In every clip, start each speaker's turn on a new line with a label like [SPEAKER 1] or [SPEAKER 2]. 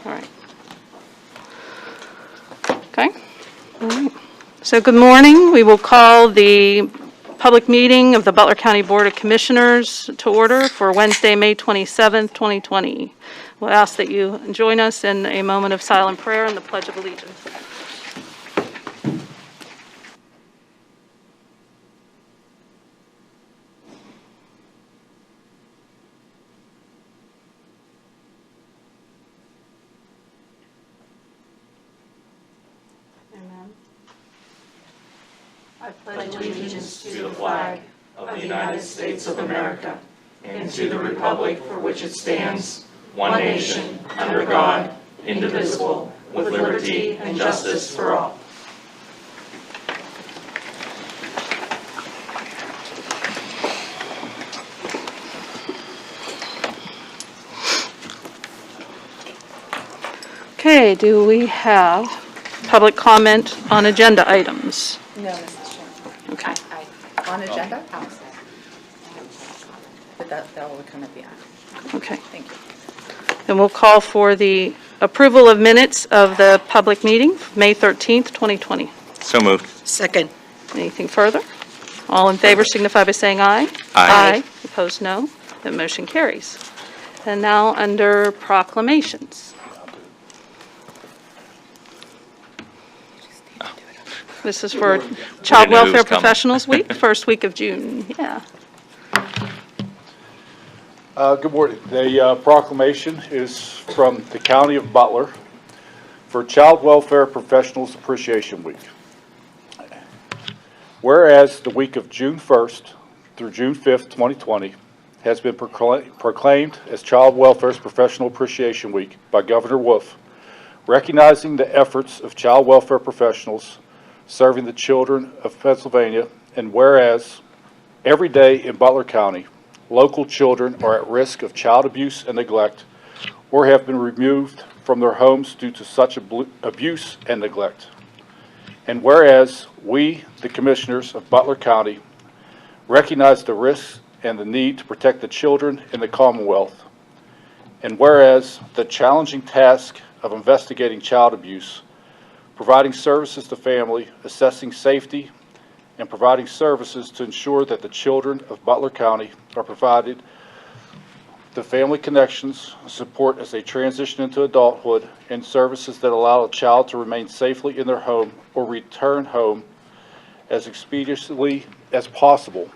[SPEAKER 1] All right. Okay. All right. So good morning. We will call the public meeting of the Butler County Board of Commissioners to order for Wednesday, May 27th, 2020. We'll ask that you join us in a moment of silent prayer and the Pledge of Allegiance. Amen. I pledge
[SPEAKER 2] allegiance to the flag of the United States of America and to the republic for which it stands, one nation, under God, indivisible, with liberty and justice for all.
[SPEAKER 1] Okay, do we have public comment on agenda items?
[SPEAKER 3] No, Mrs. Chairman.
[SPEAKER 1] Okay.
[SPEAKER 3] On agenda, I'll say. But that will come at the end.
[SPEAKER 1] Okay.
[SPEAKER 3] Thank you.
[SPEAKER 1] Then we'll call for the approval of minutes of the public meeting, May 13th, 2020.
[SPEAKER 4] So moved.
[SPEAKER 5] Second.
[SPEAKER 1] Anything further? All in favor signify by saying aye.
[SPEAKER 4] Aye.
[SPEAKER 1] Opposed, no. The motion carries. And now under proclamations. This is for Child
[SPEAKER 4] know who was
[SPEAKER 1] Welfare
[SPEAKER 4] coming.
[SPEAKER 1] Professionals Week, first week of June. Yeah.
[SPEAKER 6] Good morning. The proclamation is from the County of Butler for Child Welfare Professionals Appreciation Week. Whereas the week of June 1st through June 5th, 2020 has been proclaimed as Child Welfare's Professional Appreciation Week by Governor Wolf, recognizing the efforts of child welfare professionals serving the children of Pennsylvania, and whereas every day in Butler County, local children are at risk of child abuse and neglect or have been removed from their homes due to such abuse and neglect. And whereas we, the commissioners of Butler County, recognize the risks and the need to protect the children in the Commonwealth, and whereas the challenging task of investigating child abuse, providing services to family, assessing safety, and providing services to ensure that the children of Butler County are provided the family connections, support as they transition into adulthood, and services that allow a child to remain safely in their home or return home as expeditiously as possible,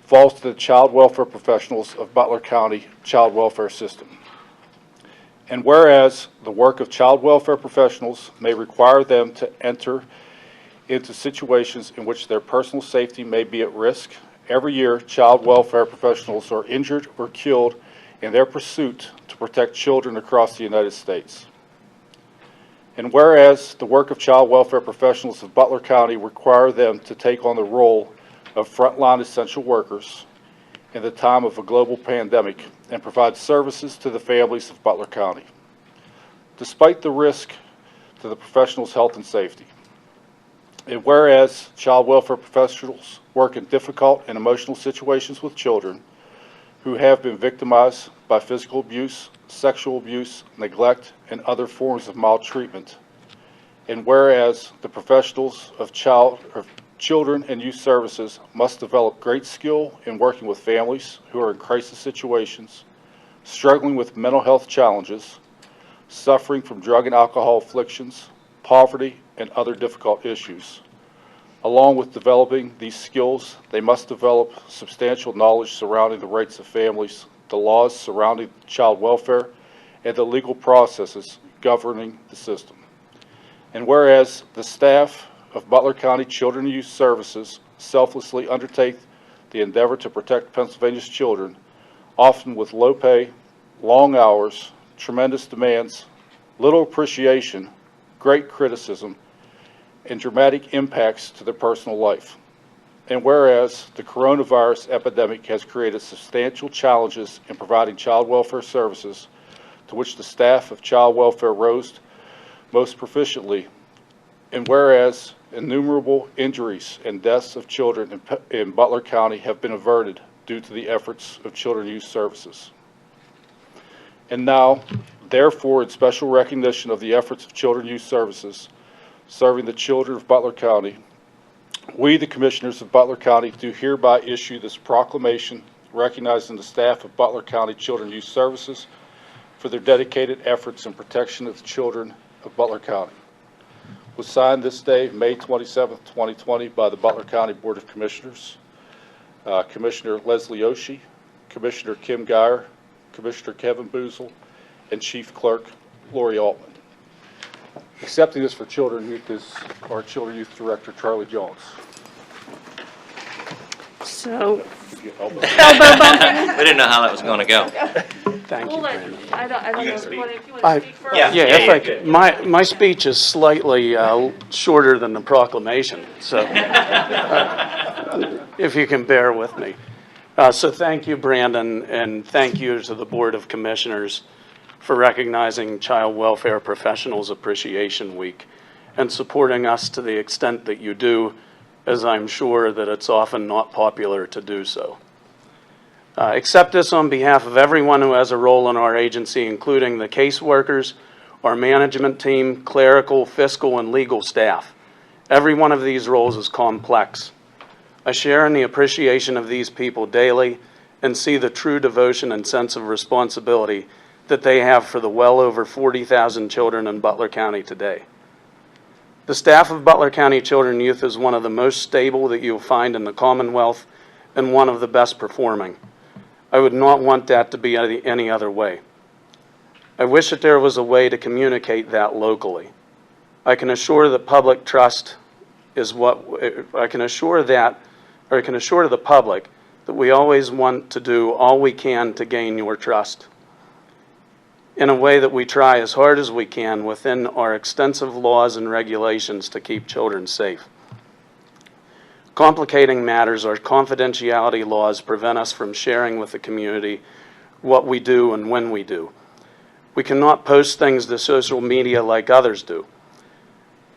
[SPEAKER 6] falls to the child welfare professionals of Butler County Child Welfare System. And whereas the work of child welfare professionals may require them to enter into situations in which their personal safety may be at risk, every year child welfare professionals are injured or killed in their pursuit to protect children across the United States. And whereas the work of child welfare professionals of Butler County require them to take on the role of frontline essential workers in the time of a global pandemic and provide services to the families of Butler County, despite the risk to the professionals' health and safety. And whereas child welfare professionals work in difficult and emotional situations with children who have been victimized by physical abuse, sexual abuse, neglect, and other forms of maltreatment. And whereas the professionals of children and youth services must develop great skill in working with families who are in crisis situations, struggling with mental health challenges, suffering from drug and alcohol afflictions, poverty, and other difficult issues. Along with developing these skills, they must develop substantial knowledge surrounding the rights of families, the laws surrounding child welfare, and the legal processes governing the system. And whereas the staff of Butler County Children and Youth Services selflessly undertake the endeavor to protect Pennsylvania's children, often with low pay, long hours, tremendous demands, little appreciation, great criticism, and dramatic impacts to their personal life. And whereas the coronavirus epidemic has created substantial challenges in providing child welfare services, to which the staff of child welfare rose most proficiently, and whereas innumerable injuries and deaths of children in Butler County have been averted due to the efforts of Children and Youth Services. And now, Therefore, in special recognition of the efforts of Children and Youth Services serving the children of Butler County, we, the Commissioners of Butler County, do hereby issue this proclamation recognizing the staff of Butler County Children and Youth Services for their dedicated efforts in protection of the children of Butler County. Was signed this day, May 27, 2020, by the Butler County Board of Commissioners, Commissioner Leslie Oshie, Commissioner Kim Geyer, Commissioner Kevin Boozle, and Chief Clerk Lori Altman. Accepting this for Children and Youth is our Children and Youth Director, Charlie Jones.
[SPEAKER 1] So,
[SPEAKER 6] Elbow.
[SPEAKER 1] elbow bumping.
[SPEAKER 2] We didn't know how that was going to go.
[SPEAKER 4] Thank you, Brandon.
[SPEAKER 1] I don't know if you want
[SPEAKER 4] I-
[SPEAKER 1] to speak first.
[SPEAKER 2] Yeah.
[SPEAKER 4] Yeah, if I could, my speech is slightly shorter than the proclamation, so if you can bear with me. So thank you, Brandon, and thank you to the Board of Commissioners for recognizing Child Welfare Professionals Appreciation Week and supporting us to the extent that you do, as I'm sure that it's often not popular to do so. Accept this on behalf of everyone who has a role in our agency, including the caseworkers, our management team, clerical, fiscal, and legal staff. Every one of these roles is complex. I share in the appreciation of these people daily and see the true devotion and sense of responsibility that they have for the well over 40,000 children in Butler County today. The staff of Butler County Children and Youth is one of the most stable that you'll find in the Commonwealth and one of the best performing. I would not want that to be any other way. I wish that there was a way to communicate that locally. I can assure the public trust is what I can assure the public that we always want to do all we can to gain your trust in a way that we try as hard as we can within our extensive laws and regulations to keep children safe. Complicating matters, our confidentiality laws prevent us from sharing with the community what we do and when we do. We cannot post things to social media like others do.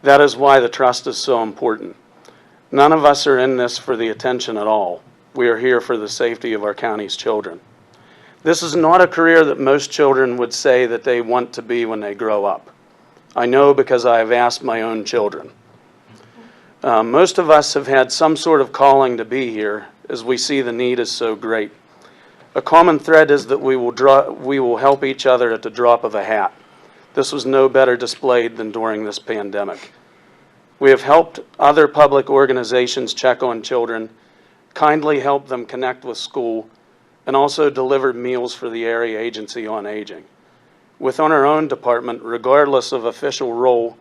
[SPEAKER 4] That is why the trust is so important. None of us are in this for the attention at all. We are here for the safety of our county's children. This is not a career that most children would say that they want to be when they grow up. I know because I have asked my own children. Most of us have had some sort of calling to be here, as we see the need is so great. A common thread is that we will help each other at the drop of a hat. This was no better displayed than during this pandemic. We have helped other public organizations check on children, kindly helped them connect with school, and also delivered meals for the Area Agency on Aging. Within our own department, regardless of official role,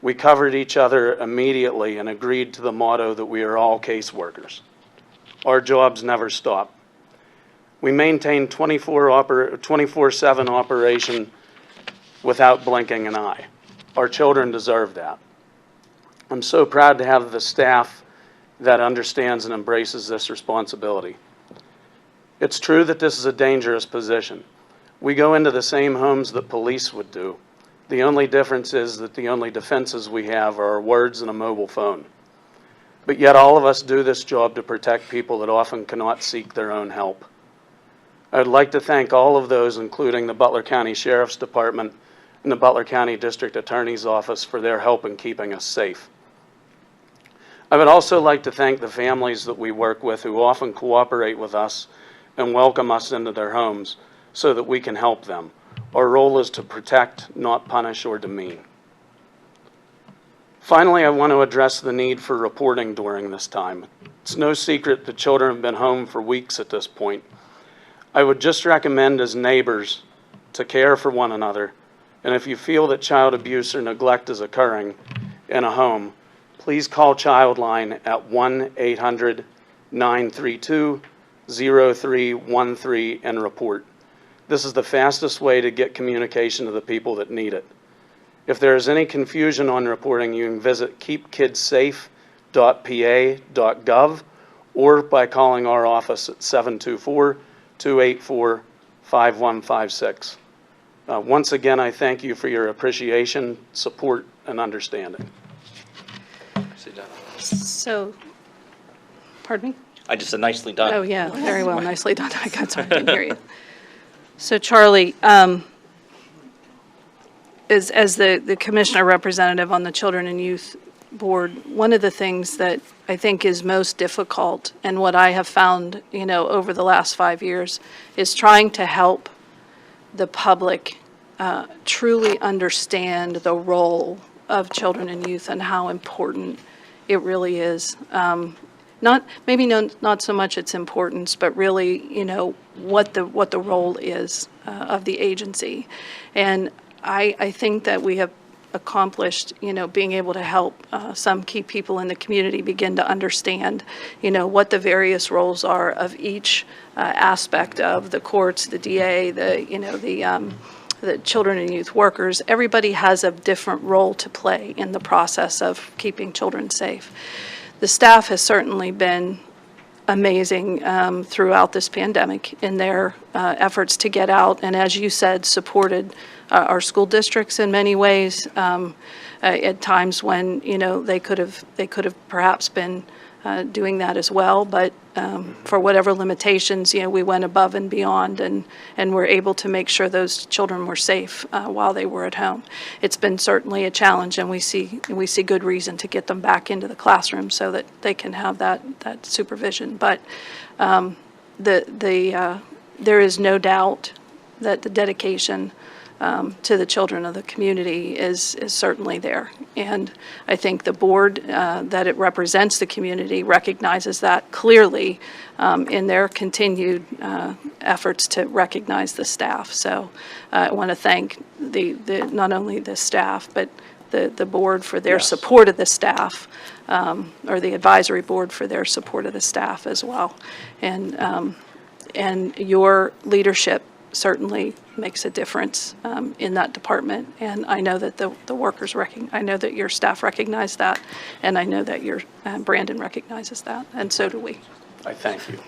[SPEAKER 4] we covered each other immediately and agreed to the motto that we are all caseworkers. Our jobs never stop. We maintain 24/7 operation without blinking an eye. Our children deserve that. I'm so proud to have the staff that understands and embraces this responsibility. It's true that this is a dangerous position. We go into the same homes that police would do. The only difference is that the only defenses we have are our words and a mobile phone. But yet all of us do this job to protect people that often cannot seek their own help. I would like to thank all of those, including the Butler County Sheriff's Department and the Butler County District Attorney's Office, for their help in keeping us safe. I would also like to thank the families that we work with who often cooperate with us and welcome us into their homes so that we can help them. Our role is to protect, not punish or demean. Finally, I want to address the need for reporting during this time. It's no secret that children have been home for weeks at this point. I would just recommend as neighbors to care for one another, and if you feel that child abuse or neglect is occurring in a home, please call Childline at 1-800-932-0313 and report. This is the fastest way to get communication to the people that need it. If there is any confusion on reporting, you can visit keepkidsafe.pa.gov or by calling our office at 724-284-5156. Once again, I thank you for your appreciation, support, and understanding.
[SPEAKER 1] So, pardon me?
[SPEAKER 2] I just said nicely done.
[SPEAKER 1] Oh, yeah, very well, nicely done. I didn't hear you. So Charlie, as the commissioner representative on the Children and Youth Board, one of the things that I think is most difficult, and what I have found, over the last 5 years, is trying to help the public truly understand the role of children and youth and how important it really is. Not so much its importance, but really, what the role is of the agency. And I think that we have accomplished, being able to help some key people in the community begin to understand, what the various roles are of each aspect of the courts, the DA, the children and youth workers. Everybody has a different role to play in the process of keeping children safe. The staff has certainly been amazing throughout this pandemic in their efforts to get out, and as you said, supported our school districts in many ways at times when they could have perhaps been doing that as well, but for whatever limitations, we went above and beyond and were able to make sure those children were safe while they were at home. It's been certainly a challenge, and we see good reason to get them back into the classroom so that they can have that supervision. But there is no doubt that the dedication to the children of the community is certainly there. And I think the board that it represents the community recognizes that clearly in their continued efforts to recognize the staff. So I want to thank not only the staff, but the board for their support of the staff, or the advisory board for their support of the staff as well. And your leadership certainly makes a difference in that department, and I know that the workers I know that your staff recognize that, and I know that your Brandon recognizes that, and so do we.
[SPEAKER 4] I thank you.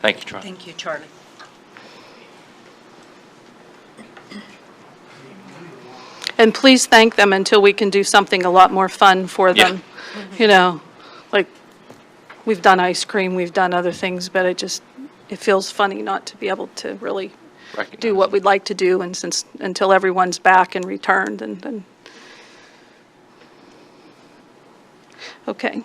[SPEAKER 2] Thank you, Charlie.
[SPEAKER 3] Thank you, Charlie.
[SPEAKER 1] And please thank them until we can do something a lot more fun for them. Like we've done ice cream, we've done other things, but it feels funny not to be able to really do what we'd like to do, and until everyone's back and returned, and okay.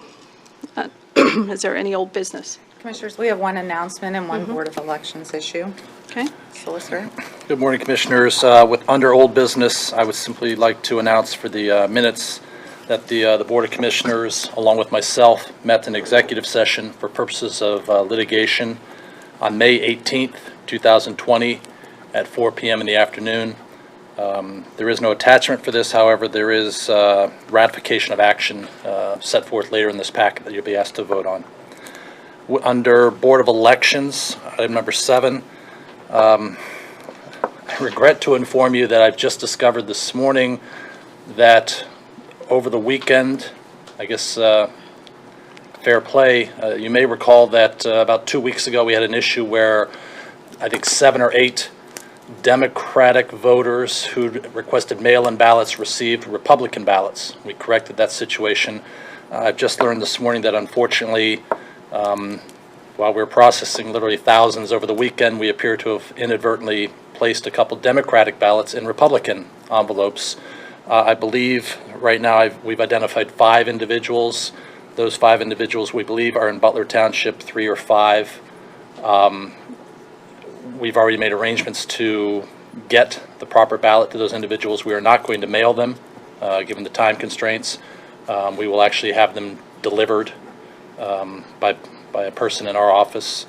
[SPEAKER 1] Is there any old business?
[SPEAKER 3] Commissioners, we have one announcement and one Board of Elections issue.
[SPEAKER 1] Okay.
[SPEAKER 3] Solicitor.
[SPEAKER 5] Good morning, Commissioners. Under old business, I would simply like to announce for the minutes that the Board of Commissioners, along with myself, met in executive session for purposes of litigation on May 18th, 2020 at 4 p.m. in the afternoon. There is no attachment for this, however, there is ratification of action set forth later in this packet that you'll be asked to vote on. Under Board of Elections, item number 7, I regret to inform you that I've just discovered this morning that over the weekend, I guess fair play, you may recall that about 2 weeks ago we had an issue where I think 7 or 8 Democratic voters who requested mail-in ballots received Republican ballots. We corrected that situation. I've just learned this morning that unfortunately, while we were processing literally thousands over the weekend, we appear to have inadvertently placed a couple Democratic ballots in Republican envelopes. I believe right now we've identified 5 individuals. Those 5 individuals we believe are in Butler Township 3 or 5. We've already made arrangements to get the proper ballot to those individuals. We are not going to mail them, given the time constraints. We will actually have them delivered by a person in our office.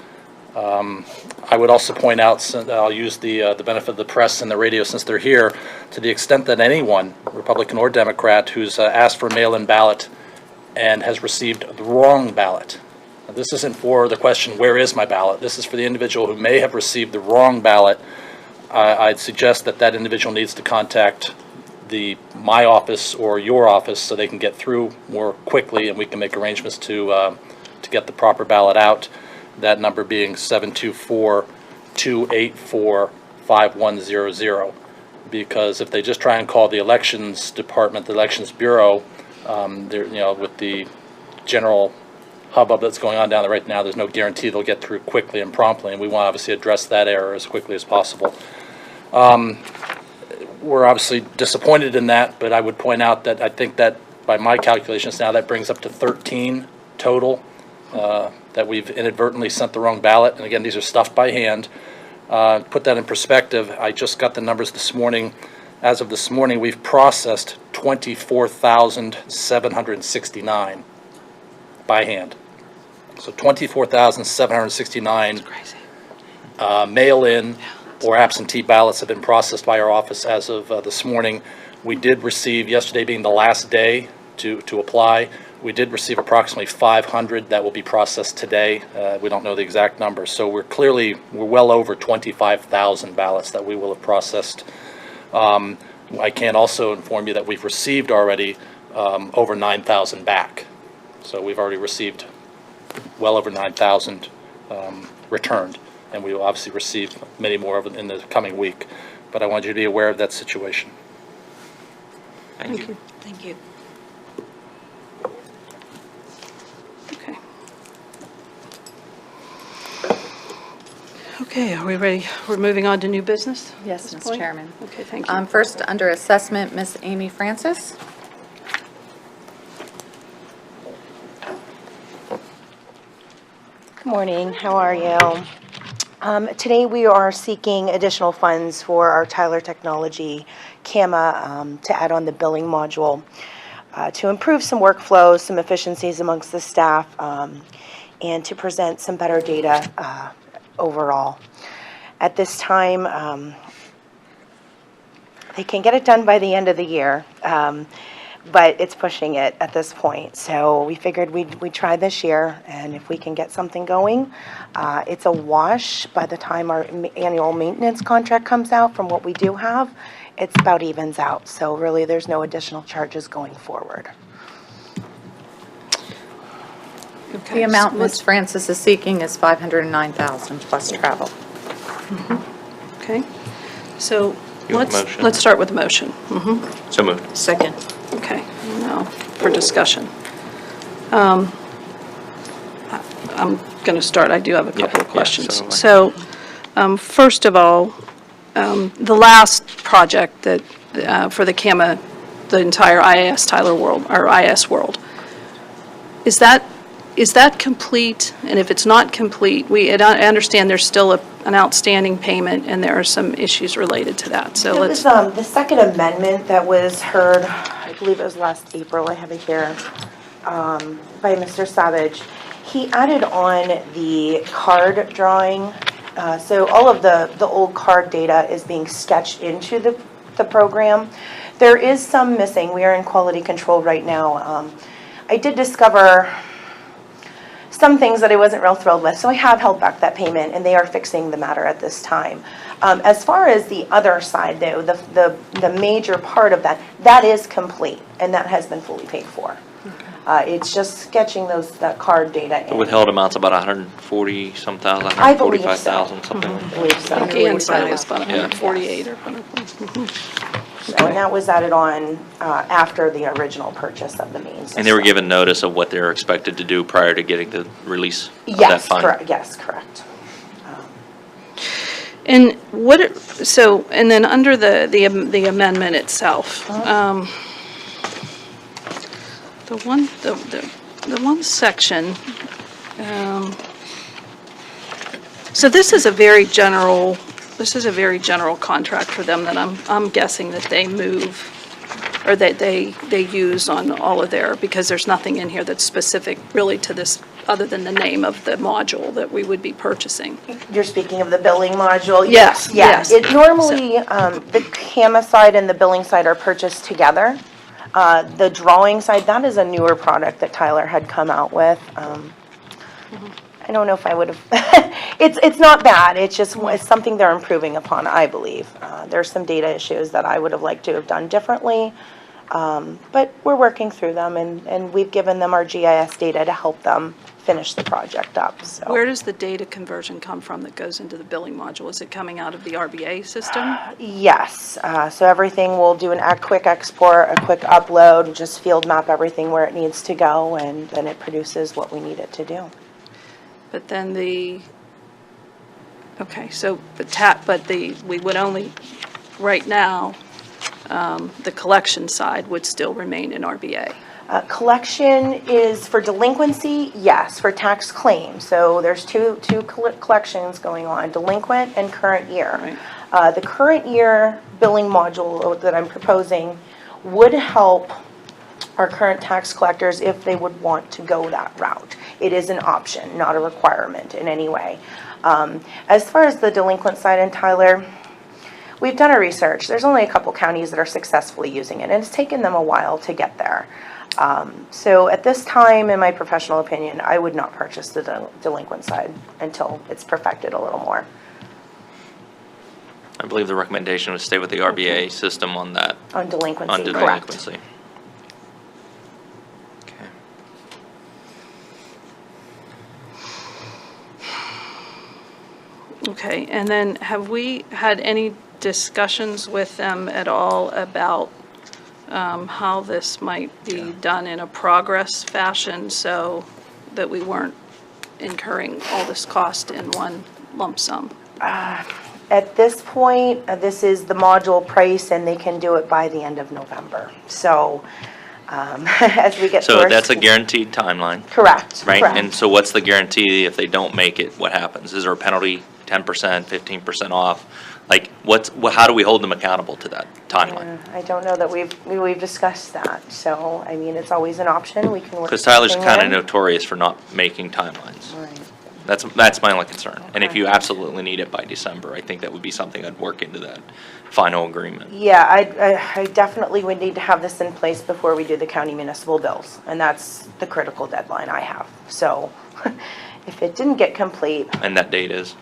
[SPEAKER 5] I would also point out, I'll use the benefit of the press and the radio since they're here, to the extent that anyone, Republican or Democrat, who's asked for a mail-in ballot and has received the wrong ballot. Now, this isn't for the question, where is my ballot? This is for the individual who may have received the wrong ballot. I'd suggest that individual needs to contact my office or your office so they can get through more quickly and we can make arrangements to get the proper ballot out. That number being 724-284-5100. Because if they just try and call the elections department, the elections bureau, with the general hubbub that's going on down there right now, there's no guarantee they'll get through quickly and promptly, and we want to obviously address that error as quickly as possible. we're obviously disappointed in that, but I would point out that I think that by my calculations now, that brings up to 13 total that we've inadvertently sent the wrong ballot. And again, these are stuffed by hand. Put that in perspective, I just got the numbers this morning. As of this morning, we've processed 24,769 by hand. So 24,769 mail-in or absentee ballots have been processed by our office as of this morning. We did receive, yesterday being the last day to apply, we did receive approximately 500 that will be processed today. We don't know the exact number. So we're well over 25,000 ballots that we will have processed. I can also inform you that we've received already over 9,000 back. So we've already received well over 9,000 returned, and we will obviously receive many more of them in the coming week. But I want you to be aware of that situation.
[SPEAKER 2] Thank you.
[SPEAKER 3] Thank you.
[SPEAKER 1] Okay. Okay, are we ready? We're moving on to new business? at
[SPEAKER 3] Yes,
[SPEAKER 1] this
[SPEAKER 3] Ms.
[SPEAKER 1] point?
[SPEAKER 3] Chairman.
[SPEAKER 1] Okay, thank you.
[SPEAKER 3] First, under assessment, Ms. Amy Francis.
[SPEAKER 7] Good morning, how are you? Today we are seeking additional funds for our Tyler Technology CAMA to add on the billing module to improve some workflows, some efficiencies amongst the staff, and to present some better data overall. At this time, they can get it done by the end of the year, but it's pushing it at this point. So we figured we'd try this year, and if we can get something going, it's a wash by the time our annual maintenance contract comes out. From what we do have, it's about evens out. So really, there's no additional charges going forward.
[SPEAKER 1] Okay,
[SPEAKER 3] The amount
[SPEAKER 1] so
[SPEAKER 3] Ms. Francis is seeking is $509,000 plus travel.
[SPEAKER 1] Okay, so
[SPEAKER 2] You want a motion?
[SPEAKER 1] let's start with the motion.
[SPEAKER 2] So moved.
[SPEAKER 3] Second.
[SPEAKER 1] Okay, now for discussion. I'm going to start, I do have a couple of
[SPEAKER 2] yeah,
[SPEAKER 1] questions.
[SPEAKER 2] so
[SPEAKER 1] So, first of all, the last project that, for the CAMA, the entire IAS Tyler world, or IS world, is that complete? And if it's not complete, I understand there's still an outstanding payment, and there are some issues related to that. So
[SPEAKER 7] It
[SPEAKER 1] let's.
[SPEAKER 7] was the second amendment that was heard, I believe it was last April, I have it here, by Mr. Savage. He added on the card drawing. So all of the old card data is being sketched into the program. There is some missing. We are in quality control right now. I did discover some things that I wasn't real thrilled with, so I have held back that payment, and they are fixing the matter at this time. As far as the other side, though, the major part of that is complete, and that has been fully paid for. It's just sketching that card data
[SPEAKER 2] The
[SPEAKER 7] in.
[SPEAKER 2] withheld amount's about 140-some thousand,
[SPEAKER 7] I believe so.
[SPEAKER 2] 145,000, something like
[SPEAKER 7] I
[SPEAKER 2] that.
[SPEAKER 7] believe so.
[SPEAKER 1] I think Ian said it was about
[SPEAKER 2] Yeah.
[SPEAKER 1] 148 or.
[SPEAKER 7] And that was added on after the original purchase of the main system.
[SPEAKER 2] And they were given notice of what they're expected to do prior to getting the release of that
[SPEAKER 7] Yes,
[SPEAKER 2] fund?
[SPEAKER 7] correct. Yes, correct.
[SPEAKER 1] And and then under the amendment itself, the one section, so this is a very general contract for them that I'm guessing that they move, or that they use on all of their, because there's nothing in here that's specific really to this, other than the name of the module that we would be purchasing.
[SPEAKER 7] You're speaking of the billing module?
[SPEAKER 1] Yes, yes.
[SPEAKER 7] It normally, the CAMA side and the billing side are purchased together. The drawing side, that is a newer product that Tyler had come out with. I don't know if I would have, it's not bad, it's just it's something they're improving upon, I believe. There's some data issues that I would have liked to have done differently, but we're working through them, and we've given them our GIS data to help them finish the project up, so.
[SPEAKER 1] Where does the data conversion come from that goes into the billing module? Is it coming out of the RBA system?
[SPEAKER 7] Yes, so everything, we'll do a quick export, a quick upload, just field map everything where it needs to go, and then it produces what we need it to do.
[SPEAKER 1] But then we would only, right now, the collection side would still remain in RBA.
[SPEAKER 7] Collection is for delinquency, yes, for tax claims. So there's two collections going on, delinquent and current year.
[SPEAKER 1] Right.
[SPEAKER 7] The current year billing module that I'm proposing would help our current tax collectors if they would want to go that route. It is an option, not a requirement in any way. As far as the delinquent side, and Tyler, we've done our research. There's only a couple counties that are successfully using it, and it's taken them a while to get there. So at this time, in my professional opinion, I would not purchase the delinquent side until it's perfected a little more.
[SPEAKER 2] I believe the recommendation was stay with the RBA system on that,
[SPEAKER 7] On delinquency,
[SPEAKER 2] on
[SPEAKER 7] correct.
[SPEAKER 2] delinquency. Okay.
[SPEAKER 1] Okay, and then have we had any discussions with them at all about how this might be done in a progress fashion so that we weren't incurring all this cost in one lump sum?
[SPEAKER 7] At this point, this is the module price, and they can do it by the end of November. So as we get
[SPEAKER 2] So
[SPEAKER 7] towards-
[SPEAKER 2] that's a guaranteed timeline,
[SPEAKER 7] Correct,
[SPEAKER 2] right?
[SPEAKER 7] correct.
[SPEAKER 2] And so what's the guarantee if they don't make it, what happens? Is there a penalty, 10%, 15% off? Like, how do we hold them accountable to that timeline?
[SPEAKER 7] I don't know that we've discussed that. So, I mean, it's always an option. We can work.
[SPEAKER 2] Because Tyler's
[SPEAKER 7] something
[SPEAKER 2] kind of
[SPEAKER 7] in.
[SPEAKER 2] notorious for not making timelines.
[SPEAKER 7] Right.
[SPEAKER 2] That's my only concern. And if
[SPEAKER 7] Okay.
[SPEAKER 2] you absolutely need it by December, I think that would be something I'd work into that final agreement.
[SPEAKER 7] Yeah, I definitely would need to have this in place before we do the county municipal bills, and that's the critical deadline I have. So if it didn't get complete,
[SPEAKER 2] And that date is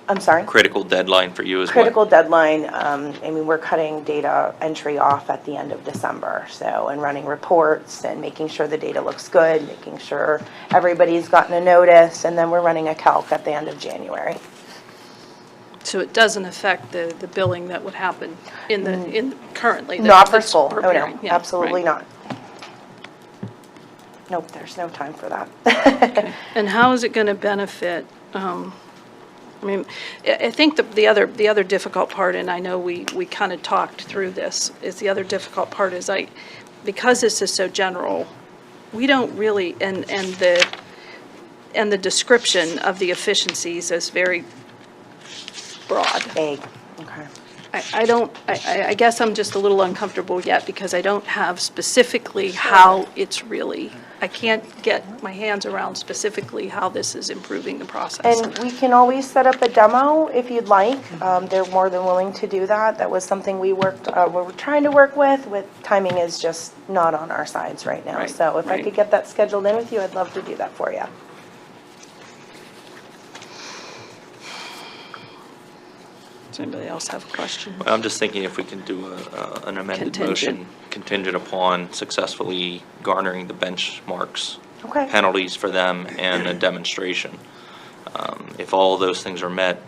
[SPEAKER 7] I'm sorry?
[SPEAKER 2] critical deadline for you as well.
[SPEAKER 7] Critical deadline, I mean, we're cutting data entry off at the end of December, so, and running reports and making sure the data looks good, making sure everybody's gotten a notice, and then we're running a calc at the end of January.
[SPEAKER 1] So it doesn't affect the billing that would happen in currently? that
[SPEAKER 7] Not for
[SPEAKER 1] it's
[SPEAKER 7] school, oh no,
[SPEAKER 1] preparing. Yeah,
[SPEAKER 7] absolutely
[SPEAKER 1] right.
[SPEAKER 7] not. Nope, there's no time for that.
[SPEAKER 1] And how is it going to benefit, I mean, I think the other difficult part, and I know we kind of talked through this, is the other difficult part is because this is so general, we don't really, and the description of the efficiencies is very broad.
[SPEAKER 7] Vague, okay.
[SPEAKER 1] I guess I'm just a little uncomfortable yet because I don't have specifically how it's really, I can't get my hands around specifically how this is improving the process.
[SPEAKER 7] And we can always set up a demo if you'd like. They're more than willing to do that. That was something we we're trying to work with timing is just not on our sides right now.
[SPEAKER 1] Right,
[SPEAKER 7] So if I
[SPEAKER 1] right.
[SPEAKER 7] could get that scheduled in with you, I'd love to do that for you.
[SPEAKER 1] Does anybody else have a question?
[SPEAKER 2] I'm just thinking if we can do an amended motion contingent upon successfully garnering the benchmarks,
[SPEAKER 7] Okay.
[SPEAKER 2] penalties for them, and a demonstration. If all of those things are met,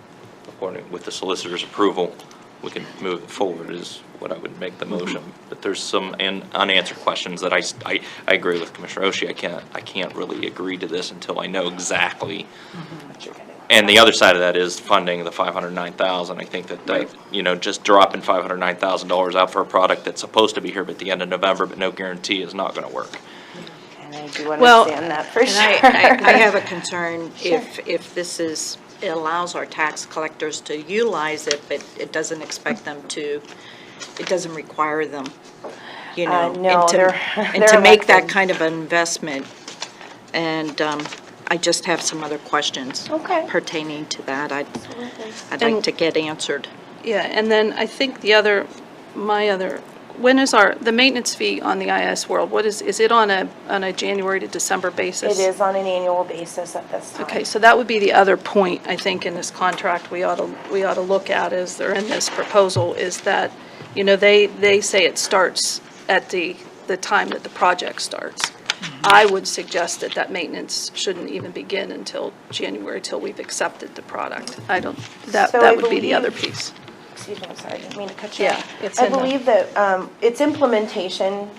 [SPEAKER 2] according with the solicitor's approval, we can move it forward is what I would make the motion. But there's some unanswered questions that I agree with Commissioner Oshie. I can't really agree to this until I know exactly.
[SPEAKER 7] What you're getting.
[SPEAKER 2] And the other side of that is funding the $509,000. I think that, just dropping $509,000 out for a product that's supposed to be here at the end of November, but no guarantee is not going to work.
[SPEAKER 7] And I do
[SPEAKER 1] Well,
[SPEAKER 7] understand that for
[SPEAKER 8] And
[SPEAKER 7] sure.
[SPEAKER 8] I have a concern if this is, it allows our tax collectors to utilize it, but it doesn't expect them to, it doesn't require them, you know.
[SPEAKER 7] no,
[SPEAKER 8] and to-
[SPEAKER 7] they're-
[SPEAKER 8] And
[SPEAKER 7] they're
[SPEAKER 8] to make that
[SPEAKER 7] elected.
[SPEAKER 8] kind of an investment. And I just have some other questions
[SPEAKER 7] Okay.
[SPEAKER 8] pertaining to that. I'd
[SPEAKER 1] And-
[SPEAKER 8] like to get answered.
[SPEAKER 1] Yeah, and then I think when is the maintenance fee on the IS World? Is it on a January to December basis?
[SPEAKER 7] It is on an annual basis at this time.
[SPEAKER 1] Okay, so that would be the other point, I think, in this contract we ought to look at as they're in this proposal, is that, they say it starts at the time that the project starts. I would suggest that maintenance shouldn't even begin until January, till we've accepted the product. That
[SPEAKER 7] So I
[SPEAKER 1] would be the other
[SPEAKER 7] believe-
[SPEAKER 1] piece.
[SPEAKER 7] Excuse me, I'm sorry, I didn't mean to cut you
[SPEAKER 1] Yeah,
[SPEAKER 7] off.
[SPEAKER 1] it's
[SPEAKER 7] I
[SPEAKER 1] in the-
[SPEAKER 7] believe that its implementation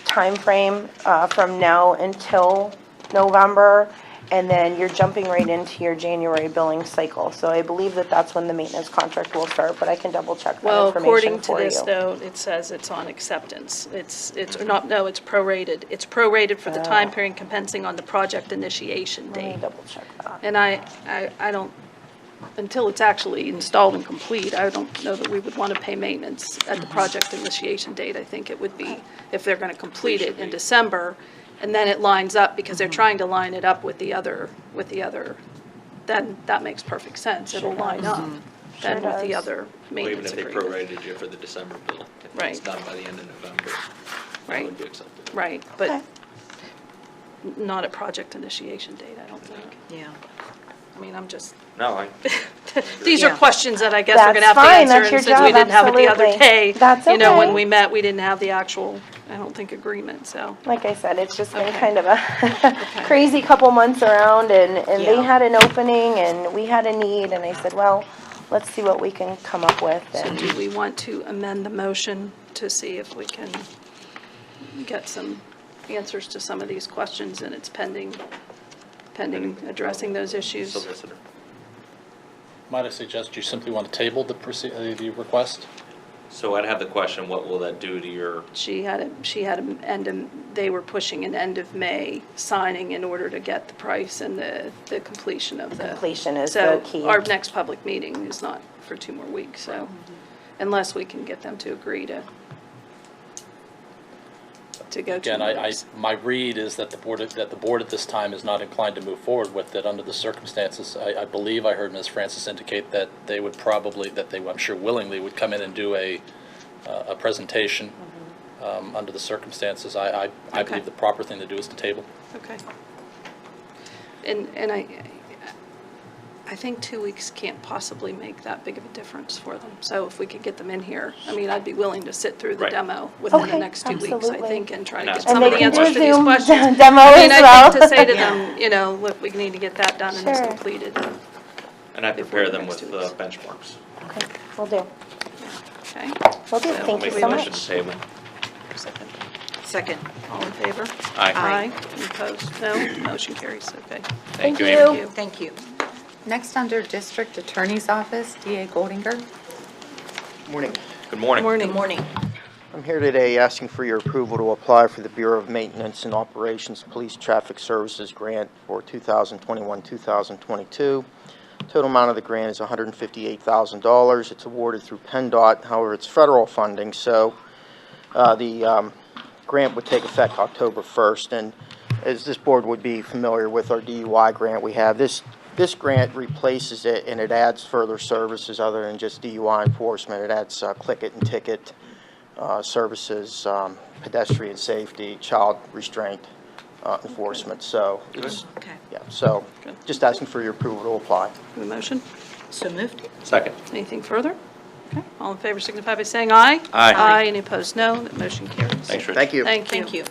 [SPEAKER 7] timeframe from now until November and then you're jumping right into your January billing cycle. So I believe that that's when the maintenance contract will start, but I can double check that
[SPEAKER 1] Well,
[SPEAKER 7] information
[SPEAKER 1] according to
[SPEAKER 7] for you.
[SPEAKER 1] this note, it says it's on acceptance. It's not, no, it's prorated. It's prorated for the time period compensing on the project initiation
[SPEAKER 7] Let me
[SPEAKER 1] date.
[SPEAKER 7] double check that.
[SPEAKER 1] And I don't, until it's actually installed and complete, I don't know that we would want to pay maintenance at the project initiation date. I think it would be if they're going to complete it in December, and then it lines up, because they're trying to line it up with the other, then that makes perfect sense. It'll line up then
[SPEAKER 7] Sure
[SPEAKER 1] with the
[SPEAKER 7] does.
[SPEAKER 1] other
[SPEAKER 9] Well, even
[SPEAKER 1] maintenance
[SPEAKER 9] if they
[SPEAKER 1] agreement.
[SPEAKER 9] prorated you for the December bill, if
[SPEAKER 1] Right.
[SPEAKER 9] it's done by the end of November, that
[SPEAKER 1] Right.
[SPEAKER 9] would be acceptable.
[SPEAKER 1] Right,
[SPEAKER 7] Okay.
[SPEAKER 1] but not at project initiation date, I don't think.
[SPEAKER 8] Yeah.
[SPEAKER 1] I mean, I'm just,
[SPEAKER 2] No,
[SPEAKER 1] these are
[SPEAKER 8] Yeah.
[SPEAKER 1] questions that I guess we're
[SPEAKER 7] That's
[SPEAKER 1] gonna have to
[SPEAKER 7] fine,
[SPEAKER 1] answer.
[SPEAKER 7] that's your
[SPEAKER 1] And since we
[SPEAKER 7] job,
[SPEAKER 1] didn't have it the other
[SPEAKER 7] absolutely.
[SPEAKER 1] day,
[SPEAKER 7] That's
[SPEAKER 1] you know, when
[SPEAKER 7] okay.
[SPEAKER 1] we met, we didn't have the actual, I don't think, agreement, so.
[SPEAKER 7] Like I said, it's just been
[SPEAKER 1] Okay.
[SPEAKER 7] kind of a crazy couple months around, and they
[SPEAKER 8] Yeah.
[SPEAKER 7] had an opening, and we had a need, and I said, well, let's see what we can come up with.
[SPEAKER 1] So
[SPEAKER 7] And
[SPEAKER 1] do we want to amend the motion to see if we can get some answers to some of these questions, and it's pending addressing those issues?
[SPEAKER 9] Solicitor.
[SPEAKER 5] Might I suggest you simply want to table the the request?
[SPEAKER 9] So I'd have the question, what will that do to your,
[SPEAKER 1] She had an end of, they were pushing an end of May signing in order to get the price and the completion of the.
[SPEAKER 7] Completion is the key.
[SPEAKER 1] So our next public meeting is not for 2 more weeks, so unless we can get them to agree to go 2
[SPEAKER 5] Again,
[SPEAKER 1] more weeks.
[SPEAKER 5] my read is that the board at this time is not inclined to move forward with it under the circumstances. I believe I heard Ms. Francis indicate that they would probably, I'm sure willingly, would come in and do a presentation under the circumstances. I
[SPEAKER 1] Okay.
[SPEAKER 5] believe the proper thing to do is to table.
[SPEAKER 1] Okay. And I think 2 weeks can't possibly make that big of a difference for them. So if we could get them in here, I mean, I'd be willing to sit through the
[SPEAKER 9] Right.
[SPEAKER 1] demo within the
[SPEAKER 7] Okay,
[SPEAKER 1] next 2 weeks, I
[SPEAKER 7] absolutely.
[SPEAKER 1] think, and try to
[SPEAKER 9] And
[SPEAKER 1] get
[SPEAKER 9] ask
[SPEAKER 7] And
[SPEAKER 1] some
[SPEAKER 7] they
[SPEAKER 1] of the
[SPEAKER 7] can do
[SPEAKER 1] answers
[SPEAKER 7] a
[SPEAKER 1] to these
[SPEAKER 7] Zoom
[SPEAKER 1] questions.
[SPEAKER 7] demo
[SPEAKER 1] I mean,
[SPEAKER 7] as
[SPEAKER 1] I think to
[SPEAKER 7] well.
[SPEAKER 1] say to them, you know, look, we need to get that done and it's
[SPEAKER 7] Sure.
[SPEAKER 1] completed.
[SPEAKER 9] and I
[SPEAKER 1] Before
[SPEAKER 9] prepare
[SPEAKER 1] the
[SPEAKER 9] them
[SPEAKER 1] next
[SPEAKER 9] with
[SPEAKER 1] 2 weeks.
[SPEAKER 9] benchmarks.
[SPEAKER 7] Okay, will do.
[SPEAKER 1] Okay?
[SPEAKER 7] Will do,
[SPEAKER 1] So
[SPEAKER 7] thank you
[SPEAKER 9] Make
[SPEAKER 7] so
[SPEAKER 9] a motion
[SPEAKER 7] much.
[SPEAKER 9] to table.
[SPEAKER 8] Second.
[SPEAKER 1] All in favor?
[SPEAKER 9] Aye.
[SPEAKER 1] Aye. Any opposed? No? Motion carries, okay.
[SPEAKER 9] Thank you,
[SPEAKER 7] you.
[SPEAKER 9] Amy.
[SPEAKER 1] Thank you.
[SPEAKER 8] Thank you.
[SPEAKER 3] Next, under District Attorney's Office, DA Goldinger.
[SPEAKER 10] Morning.
[SPEAKER 9] Good morning.
[SPEAKER 8] Good morning.
[SPEAKER 10] I'm here today asking for your approval to apply for the Bureau of Maintenance and Operations Police Traffic Services Grant for 2021-2022. Total amount of the grant is $158,000. It's awarded through PennDOT, however, it's federal funding, so the grant would take effect October 1st. And as this board would be familiar with our DUI grant we have, this grant replaces it, and it adds further services other than just DUI enforcement. It adds click it and ticket services, pedestrian safety, child restraint enforcement. So it's,
[SPEAKER 8] Okay.
[SPEAKER 10] yeah, so
[SPEAKER 1] Good.
[SPEAKER 10] just asking for your approval to apply.
[SPEAKER 1] The motion?
[SPEAKER 8] So moved?
[SPEAKER 9] Second.
[SPEAKER 1] Anything further? Okay. All in favor signify by saying aye.
[SPEAKER 9] Aye.
[SPEAKER 1] Aye. Any opposed? No. That motion carries.
[SPEAKER 9] Thanks, Rich.
[SPEAKER 10] Thank you.
[SPEAKER 1] Thank you.
[SPEAKER 8] Thank you.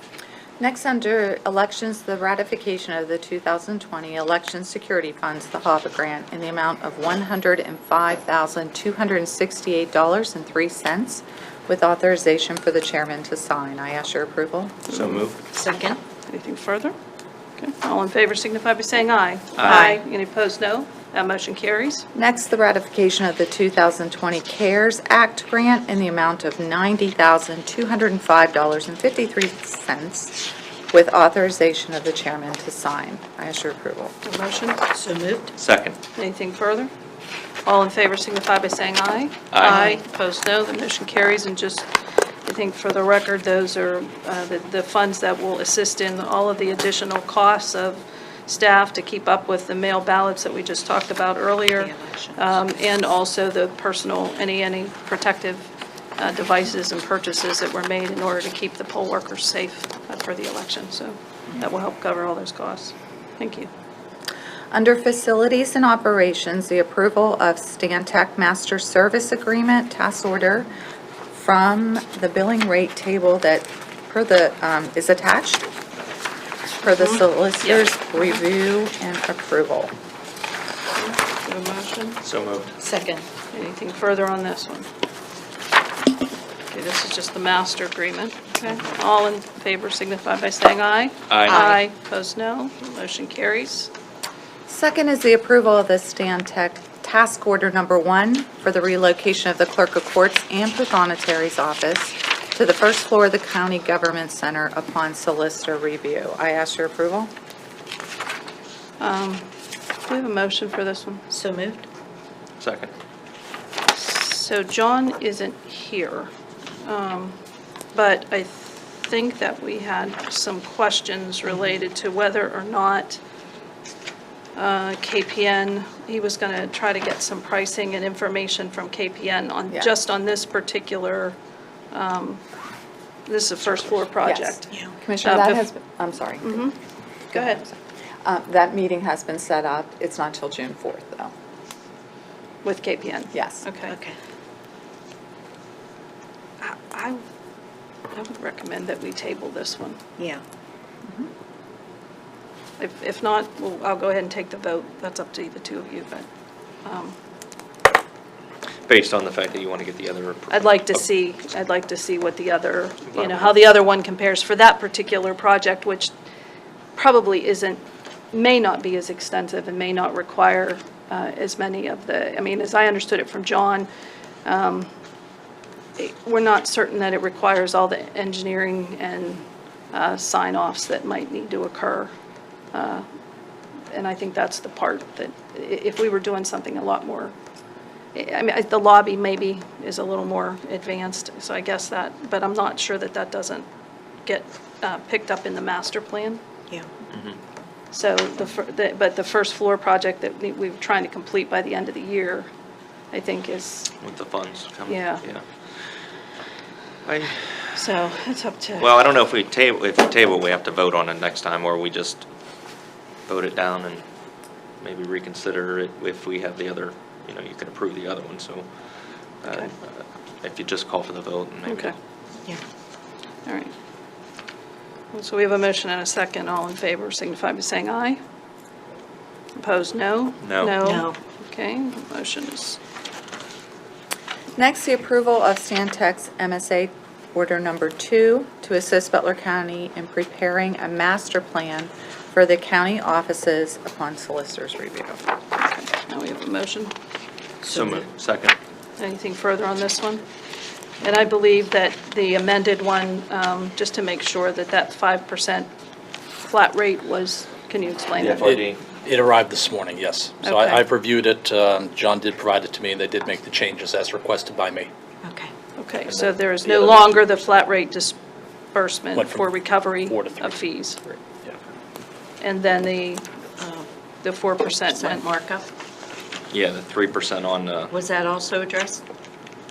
[SPEAKER 3] Next, under Elections, the ratification of the 2020 Election Security Funds, the HAVA grant, in the amount of $105,268.03, with authorization for the chairman to sign. I ask your approval.
[SPEAKER 9] So moved.
[SPEAKER 8] Second?
[SPEAKER 1] Anything further? Okay. All in favor signify by saying aye.
[SPEAKER 9] Aye.
[SPEAKER 1] Any opposed? No. That motion carries.
[SPEAKER 3] Next, the ratification of the 2020 CARES Act grant in the amount of $90,205.53, with authorization of the chairman to sign. I ask your approval.
[SPEAKER 1] The motion?
[SPEAKER 8] So moved?
[SPEAKER 9] Second.
[SPEAKER 1] Anything further? All in favor signify by saying aye.
[SPEAKER 9] Aye.
[SPEAKER 1] Opposed? No. The motion carries. And just, I think for the record, those are the funds that will assist in all of the additional costs of staff to keep up with the mail ballots that we just talked about earlier.
[SPEAKER 8] The elections.
[SPEAKER 1] And also the personal, any protective devices and purchases that were made in order to keep the poll workers safe for the election. So that will help cover all those costs. Thank you.
[SPEAKER 3] Under Facilities and Operations, the approval of Stantec Master Service Agreement task order from the billing rate table that is attached for the solicitor's review and approval.
[SPEAKER 1] Do you have a motion?
[SPEAKER 9] So moved.
[SPEAKER 8] Second.
[SPEAKER 1] Anything further on this one? Okay, this is just the master agreement. Okay, all in favor signify by saying aye.
[SPEAKER 9] Aye.
[SPEAKER 1] Aye, opposed no, motion carries.
[SPEAKER 3] Second is the approval of the Stantec Task Order Number 1 for the relocation of the Clerk of Courts and Pathonetary's office to the first floor of the County Government Center upon solicitor review. I ask your approval.
[SPEAKER 1] Do we have a motion for this one?
[SPEAKER 8] So moved?
[SPEAKER 9] Second.
[SPEAKER 1] So John isn't here, but I think that we had some questions related to whether or not KPN, he was going to try to get some pricing and information from KPN on,
[SPEAKER 3] Yeah.
[SPEAKER 1] just on this particular, this is a first floor project.
[SPEAKER 8] Yeah.
[SPEAKER 3] Commissioner,
[SPEAKER 1] that
[SPEAKER 3] that
[SPEAKER 1] bef-
[SPEAKER 3] has, I'm sorry.
[SPEAKER 1] Go ahead.
[SPEAKER 3] That meeting has been set up. It's not till June 4th, though.
[SPEAKER 1] With KPN?
[SPEAKER 3] Yes.
[SPEAKER 1] Okay.
[SPEAKER 8] Okay.
[SPEAKER 1] I would recommend that we table this one.
[SPEAKER 8] Yeah.
[SPEAKER 1] If not, I'll go ahead and take the vote. That's up to the two of you, but
[SPEAKER 9] Based on the fact that you want to get the other.
[SPEAKER 1] I'd like to see what the other, how the other one compares for that particular project, which probably may not be as extensive and may not require as many of as I understood it from John, we're not certain that it requires all the engineering and sign-offs that might need to occur. And I think that's the part that, if we were doing something a lot more, the lobby maybe is a little more advanced, so I guess that, but I'm not sure that doesn't get picked up in the master plan.
[SPEAKER 8] Yeah.
[SPEAKER 1] So, but the first floor project that we were trying to complete by the end of the year, I think is,
[SPEAKER 9] With the funds coming.
[SPEAKER 1] Yeah. so it's up to.
[SPEAKER 9] Well, I don't know if we table, we have to vote on it next time, or we just vote it down and maybe reconsider it if we have the other, you can approve the other one, so.
[SPEAKER 1] Okay.
[SPEAKER 9] If you just call for the vote and maybe.
[SPEAKER 1] Okay,
[SPEAKER 8] Yeah.
[SPEAKER 1] all right. So we have a motion and a second. All in favor signify by saying aye. Opposed, no?
[SPEAKER 9] No.
[SPEAKER 8] No.
[SPEAKER 1] Okay, motion is,
[SPEAKER 3] Next, the approval of Stantec's MSA Order Number 2 to assist Butler County in preparing a master plan for the county offices upon solicitor's review.
[SPEAKER 1] now we have a motion.
[SPEAKER 9] So moved. Second.
[SPEAKER 1] Anything further on this one? And I believe that the amended one, just to make sure that 5% flat rate was, can you explain
[SPEAKER 9] The
[SPEAKER 1] that?
[SPEAKER 9] FRD.
[SPEAKER 5] It arrived this morning, yes. So
[SPEAKER 1] Okay.
[SPEAKER 5] I've reviewed it. John did provide it to me, and they did make the changes as requested by me.
[SPEAKER 8] Okay.
[SPEAKER 1] Okay, so there is
[SPEAKER 9] the
[SPEAKER 1] no
[SPEAKER 9] other-
[SPEAKER 1] longer the flat rate disbursement
[SPEAKER 5] Went from
[SPEAKER 1] for recovery
[SPEAKER 5] 4 to 3.
[SPEAKER 1] of fees.
[SPEAKER 5] Yeah.
[SPEAKER 1] And then the 4%
[SPEAKER 8] Percent
[SPEAKER 1] went,
[SPEAKER 8] markup,
[SPEAKER 9] Yeah, the 3% on,
[SPEAKER 8] was that also addressed?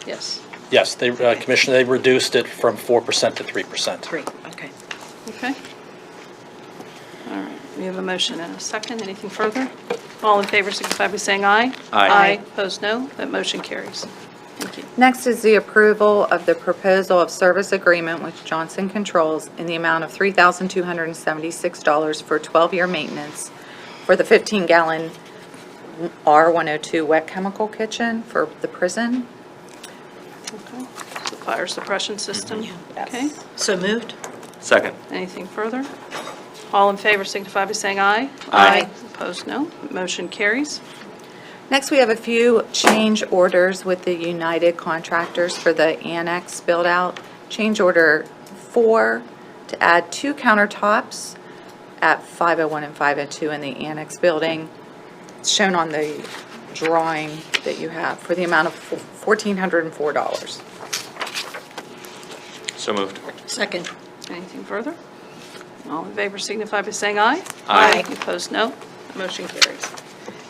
[SPEAKER 1] yes.
[SPEAKER 5] Yes, they, Commissioner, they reduced it from 4% to 3%.
[SPEAKER 8] 3, okay.
[SPEAKER 1] Okay. All right, we have a motion and a second. Anything further? All in favor signify by saying aye.
[SPEAKER 9] Aye.
[SPEAKER 1] Aye, opposed, no. That motion carries. Thank you.
[SPEAKER 3] Next is the approval of the proposal of service agreement with Johnson Controls in the amount of $3,276 for 12-year maintenance for the 15-gallon R102 wet chemical kitchen for the prison.
[SPEAKER 1] Okay. So fire suppression system.
[SPEAKER 3] Yes.
[SPEAKER 1] Okay.
[SPEAKER 8] So moved?
[SPEAKER 9] second.
[SPEAKER 1] Anything further? All in favor signify by saying aye.
[SPEAKER 9] Aye.
[SPEAKER 1] Opposed, no. Motion carries.
[SPEAKER 3] Next, we have a few change orders with the United Contractors for the annex build-out. Change order 4 to add 2 countertops at 501 and 502 in the annex building. It's shown on the drawing that you have for the amount of $1,404.
[SPEAKER 9] So moved.
[SPEAKER 8] Second.
[SPEAKER 1] Anything further? All in favor signify by saying aye.
[SPEAKER 8] Aye.
[SPEAKER 1] Opposed, no. Motion carries.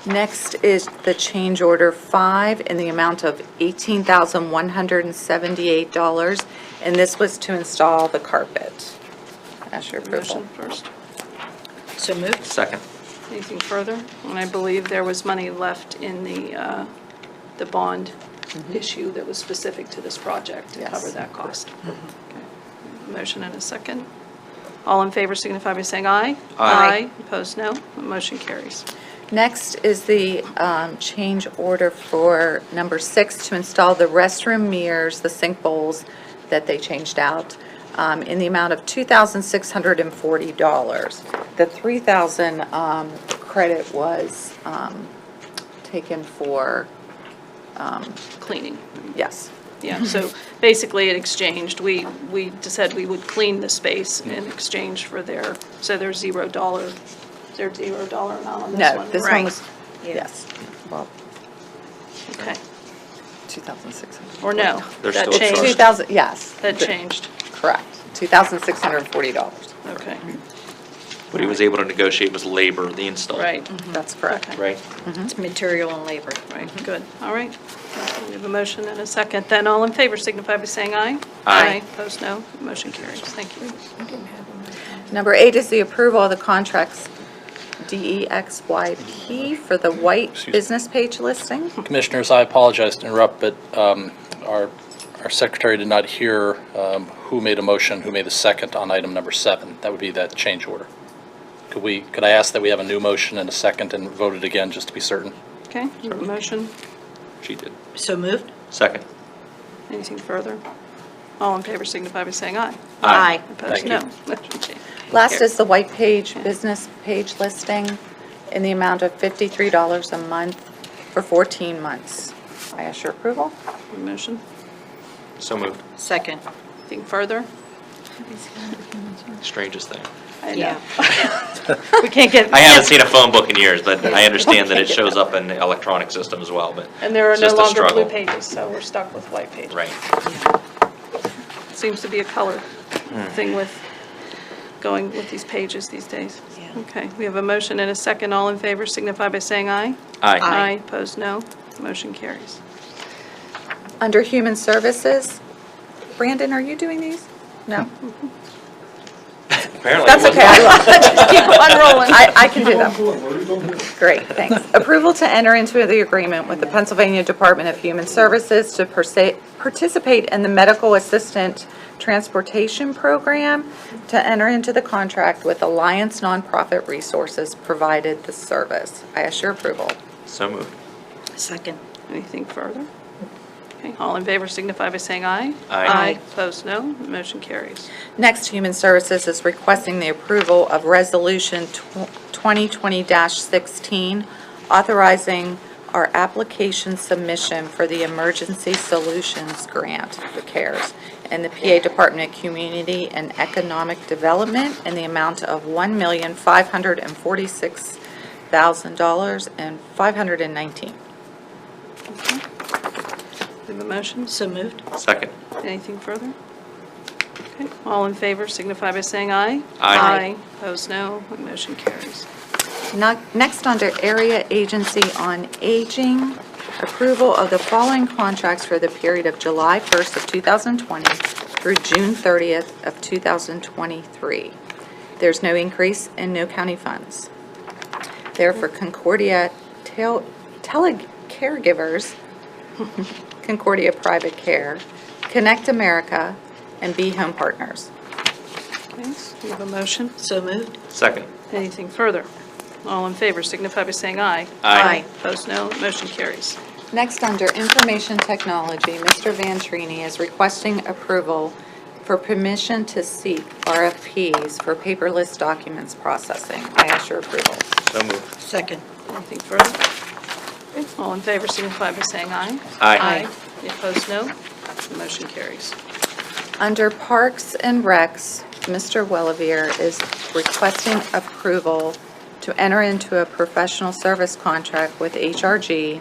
[SPEAKER 3] Next is the change order 5 in the amount of $18,178, and this was to install the carpet. Ask your approval.
[SPEAKER 1] Motion first.
[SPEAKER 8] So moved?
[SPEAKER 9] Second.
[SPEAKER 1] Anything further? And I believe there was money left in the bond issue that was specific to this project to
[SPEAKER 3] Yes.
[SPEAKER 1] cover that cost. Okay. Motion and a second. All in favor signify by saying aye.
[SPEAKER 9] Aye.
[SPEAKER 1] Opposed, no. Motion carries.
[SPEAKER 3] Next is the change order for number 6 to install the restroom mirrors, the sink bowls that they changed out, in the amount of $2,640. The $3,000 credit was taken for,
[SPEAKER 1] Cleaning.
[SPEAKER 3] yes.
[SPEAKER 1] Yeah, so basically it exchanged, we just said we would clean the space in exchange for so there's $0, is there $0 amount on this
[SPEAKER 3] No,
[SPEAKER 1] one?
[SPEAKER 3] this one
[SPEAKER 8] Right.
[SPEAKER 3] was, yes, well,
[SPEAKER 1] Okay,
[SPEAKER 3] 2,600.
[SPEAKER 1] or no,
[SPEAKER 9] They're
[SPEAKER 1] that
[SPEAKER 9] still charged.
[SPEAKER 1] changed,
[SPEAKER 3] 2,000, yes.
[SPEAKER 1] that changed,
[SPEAKER 3] Correct, $2,640.
[SPEAKER 1] okay,
[SPEAKER 9] What he was able to negotiate was labor, the install.
[SPEAKER 1] right,
[SPEAKER 3] That's correct.
[SPEAKER 1] okay.
[SPEAKER 9] Right?
[SPEAKER 8] It's material and labor.
[SPEAKER 1] Right, good, all right. We have a motion and a second, then all in favor signify by saying aye.
[SPEAKER 9] Aye.
[SPEAKER 1] Opposed, no, motion carries, thank you.
[SPEAKER 3] Number 8 is the approval of the contracts DEXYP for the white business page listing.
[SPEAKER 5] Commissioners, I apologize to interrupt, but our secretary did not hear who made a motion, who made the second on item number 7. That would be that change order. Could I ask that we have a new motion and a second and vote it again, just to be certain?
[SPEAKER 1] Okay, you have a motion,
[SPEAKER 9] She did.
[SPEAKER 8] So moved?
[SPEAKER 9] Second.
[SPEAKER 1] anything further? All in favor signify by saying aye.
[SPEAKER 8] Aye.
[SPEAKER 1] Opposed,
[SPEAKER 5] Thank
[SPEAKER 1] no.
[SPEAKER 5] you.
[SPEAKER 1] Motion carries.
[SPEAKER 3] Last is the white page business page listing in the amount of $53 a month for 14 months. I ask your approval.
[SPEAKER 1] Motion,
[SPEAKER 9] So moved.
[SPEAKER 8] Second.
[SPEAKER 1] anything further?
[SPEAKER 9] Strangest thing.
[SPEAKER 1] I know.
[SPEAKER 8] Yeah.
[SPEAKER 1] We can't get.
[SPEAKER 9] I haven't seen a phone book in years, but I understand that it shows up in the electronic system as well, but.
[SPEAKER 1] And there are
[SPEAKER 9] it's
[SPEAKER 1] no
[SPEAKER 9] just a
[SPEAKER 1] longer blue
[SPEAKER 9] struggle.
[SPEAKER 1] pages, so we're stuck with white pages.
[SPEAKER 9] Right.
[SPEAKER 1] Seems to be a color thing with going with these pages these days.
[SPEAKER 8] Yeah.
[SPEAKER 1] Okay, we have a motion and a second. All in favor signify by saying aye.
[SPEAKER 9] Aye.
[SPEAKER 1] Aye, opposed, no. Motion carries.
[SPEAKER 3] Under Human Services, Brandon, are you doing these? No?
[SPEAKER 9] Apparently.
[SPEAKER 3] That's
[SPEAKER 9] it wasn't-
[SPEAKER 3] okay, I will.
[SPEAKER 1] Just keep on rolling.
[SPEAKER 3] I can do them. Great, thanks. Approval to enter into the agreement with the Pennsylvania Department of Human Services to participate in the Medical Assistant Transportation Program, to enter into the contract with Alliance Nonprofit Resources provided the service. I ask your approval.
[SPEAKER 9] So moved.
[SPEAKER 8] Second.
[SPEAKER 1] Anything further? Okay, all in favor signify by saying aye.
[SPEAKER 9] Aye.
[SPEAKER 1] Opposed, no. Motion carries.
[SPEAKER 3] Next, Human Services is requesting the approval of Resolution 2020-16, authorizing our application submission for the Emergency Solutions Grant, the CARES, and the PA Department of Community and Economic Development in the amount of $1,546,000 and $519.
[SPEAKER 1] We have a motion.
[SPEAKER 8] So moved?
[SPEAKER 9] Second.
[SPEAKER 1] Anything further? Okay, all in favor signify by saying aye.
[SPEAKER 9] Aye.
[SPEAKER 1] Opposed, no. Motion carries.
[SPEAKER 3] Next, under Area Agency on Aging, approval of the following contracts for the period of July 1st of 2020 through June 30th of 2023. There's no increase and no county funds. They're for Concordia Telecaregivers, Concordia Private Care, Connect America, and Be Home Partners.
[SPEAKER 1] Okay, we have a motion.
[SPEAKER 8] So moved?
[SPEAKER 9] Second.
[SPEAKER 1] Anything further? All in favor signify by saying aye.
[SPEAKER 9] Aye.
[SPEAKER 1] Opposed, no. Motion carries.
[SPEAKER 3] Next, under Information Technology, Mr. Van Trini is requesting approval for permission to seek RFPs for paperless documents processing. I ask your approval.
[SPEAKER 9] So moved.
[SPEAKER 8] Second.
[SPEAKER 1] Anything further? Okay, all in favor signify by saying aye.
[SPEAKER 9] Aye.
[SPEAKER 1] Any opposed, no. Motion carries.
[SPEAKER 3] Under Parks and Recs, Mr. Wellivier is requesting approval to enter into a professional service contract with HRG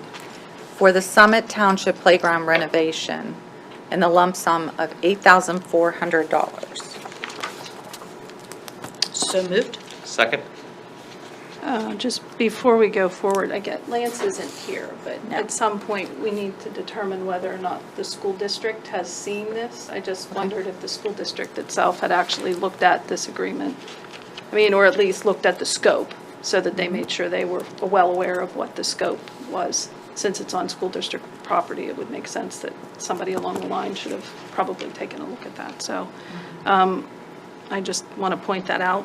[SPEAKER 3] for the Summit Township Playground renovation in the lump sum of $8,400.
[SPEAKER 8] So moved?
[SPEAKER 9] Second.
[SPEAKER 1] Just before we go forward, I get, Lance isn't here, but
[SPEAKER 3] No.
[SPEAKER 1] at some point, we need to determine whether or not the school district has seen this. I just wondered if the school district itself had actually looked at this agreement. I mean, or at least looked at the scope, so that they made sure they were well aware of what the scope was. Since it's on school district property, it would make sense that somebody along the line should have probably taken a look at that. So I just want to point that out.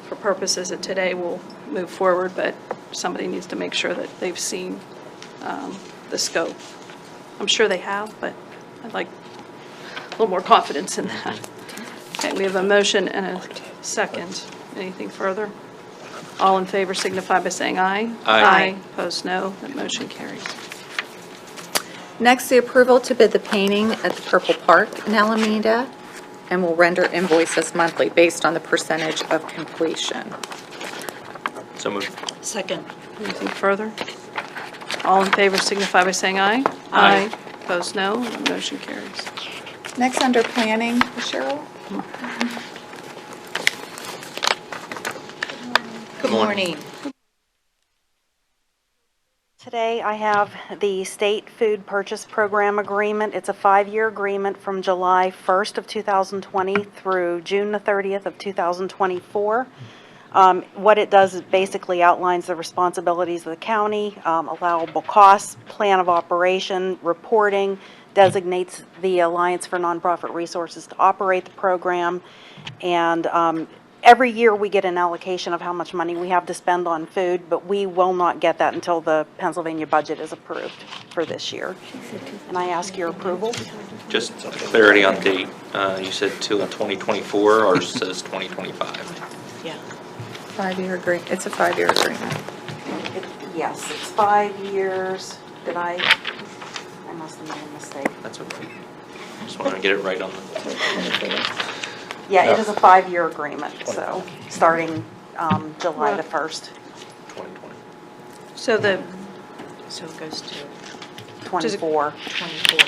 [SPEAKER 1] For purposes of today, we'll move forward, but somebody needs to make sure that they've seen the scope. I'm sure they have, but I'd like a little more confidence in that. Okay, we have a motion and a second. Anything further? All in favor signify by saying aye.
[SPEAKER 9] Aye.
[SPEAKER 1] Opposed, no. That motion carries.
[SPEAKER 3] Next, the approval to bid the painting at the Purple Park in Alameda, and will render invoices monthly based on the percentage of completion.
[SPEAKER 9] So moved.
[SPEAKER 8] Second.
[SPEAKER 1] Anything further? All in favor signify by saying aye.
[SPEAKER 9] Aye.
[SPEAKER 1] Opposed, no. That motion carries.
[SPEAKER 3] Next, under planning, Cheryl?
[SPEAKER 8] Good morning.
[SPEAKER 11] Today, I have the State Food Purchase Program Agreement. It's a 5-year agreement from July 1st of 2020 through June the 30th of 2024. What it does is basically outlines the responsibilities of the county, allowable costs, plan of operation, reporting, designates the Alliance for Nonprofit Resources to operate the program, and every year we get an allocation of how much money we have to spend on food, but we will not get that until the Pennsylvania budget is approved for this year. And I ask your approval.
[SPEAKER 9] Just clarity on date, you said till 2024 or says 2025?
[SPEAKER 8] Yeah.
[SPEAKER 3] 5-year agreement, it's a 5-year agreement.
[SPEAKER 11] Yes, it's 5 years. I must have made a mistake.
[SPEAKER 9] That's okay. Just want to get it right on the,
[SPEAKER 11] Yeah, it is a 5-year agreement, so, starting July the 1st,
[SPEAKER 9] 2020.
[SPEAKER 1] So
[SPEAKER 8] So it goes to
[SPEAKER 11] 24.
[SPEAKER 8] 24.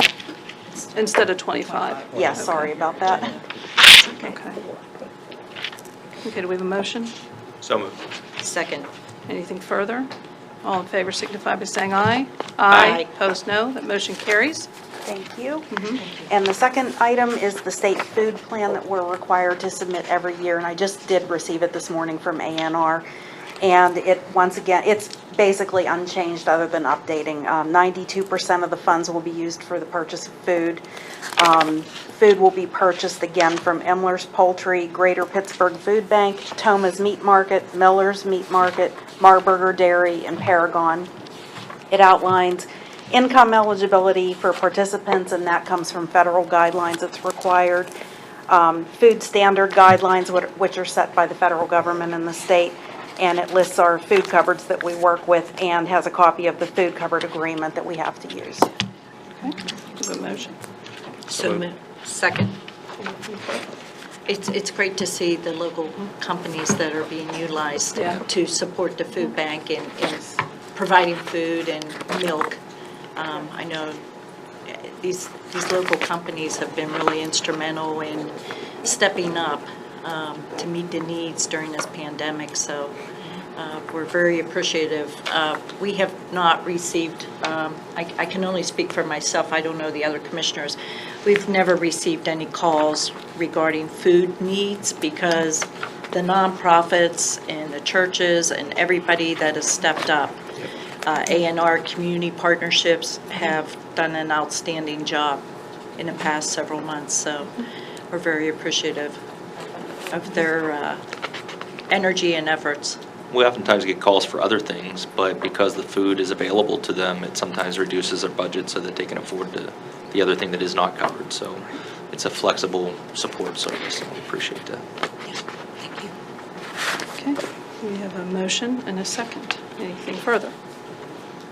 [SPEAKER 1] instead of 25?
[SPEAKER 11] Yes, sorry about that.
[SPEAKER 1] Okay. Okay, do we have a motion?
[SPEAKER 9] So moved.
[SPEAKER 8] Second.
[SPEAKER 1] Anything further? All in favor signify by saying aye.
[SPEAKER 8] Aye.
[SPEAKER 1] Opposed, no. That motion carries.
[SPEAKER 11] Thank you. And the second item is the state food plan that we're required to submit every year, and I just did receive it this morning from ANR. And it, once again, it's basically unchanged other than updating. 92% of the funds will be used for the purchase of food. Food will be purchased again from Emler's Poultry, Greater Pittsburgh Food Bank, Toma's Meat Market, Miller's Meat Market, Marburger Dairy, and Paragon. It outlines income eligibility for participants, and that comes from federal guidelines that's required. Food standard guidelines, which are set by the federal government and the state, and it lists our food cupboards that we work with and has a copy of the food cupboard agreement that we have to use.
[SPEAKER 1] Okay, do we have a motion?
[SPEAKER 8] So moved. Second. It's great to see the local companies that are being utilized
[SPEAKER 1] Yeah.
[SPEAKER 8] to support the food bank and providing food and milk. I know these local companies have been really instrumental in stepping up to meet the needs during this pandemic, so we're very appreciative. We have not received, I can only speak for myself, I don't know the other commissioners, we've never received any calls regarding food needs because the nonprofits and the churches and everybody that has stepped up, A&R Community Partnerships have done an outstanding job in the past several months, so we're very appreciative of their energy and efforts.
[SPEAKER 9] We oftentimes get calls for other things, but because the food is available to them, it sometimes reduces their budget so that they can afford the other thing that is not covered. So it's a flexible support service, and we appreciate that.
[SPEAKER 8] Thank you.
[SPEAKER 1] Okay, we have a motion and a second. Anything further?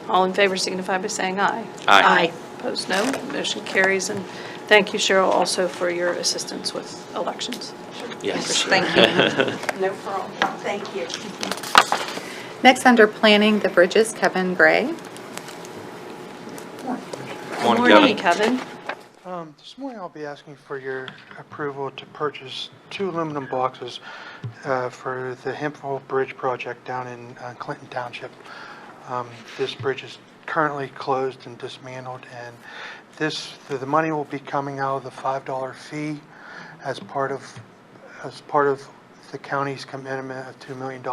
[SPEAKER 1] All in favor signify by saying aye.
[SPEAKER 8] Aye.
[SPEAKER 1] Opposed, no. Motion carries, and thank you, Cheryl, also for your assistance with elections.
[SPEAKER 9] Yes.
[SPEAKER 8] Thank you.
[SPEAKER 11] No problem. Thank you.
[SPEAKER 3] Next, under planning, the bridges, Kevin Gray.
[SPEAKER 9] Morning,
[SPEAKER 1] Morning,
[SPEAKER 9] Kevin.
[SPEAKER 1] Kevin.
[SPEAKER 12] This morning I'll be asking for your approval to purchase 2 aluminum boxes for the Hemphill Bridge project down in Clinton Township. This bridge is currently closed and dismantled, and the money will be coming out of the $5 fee as part of the county's commitment of $2 million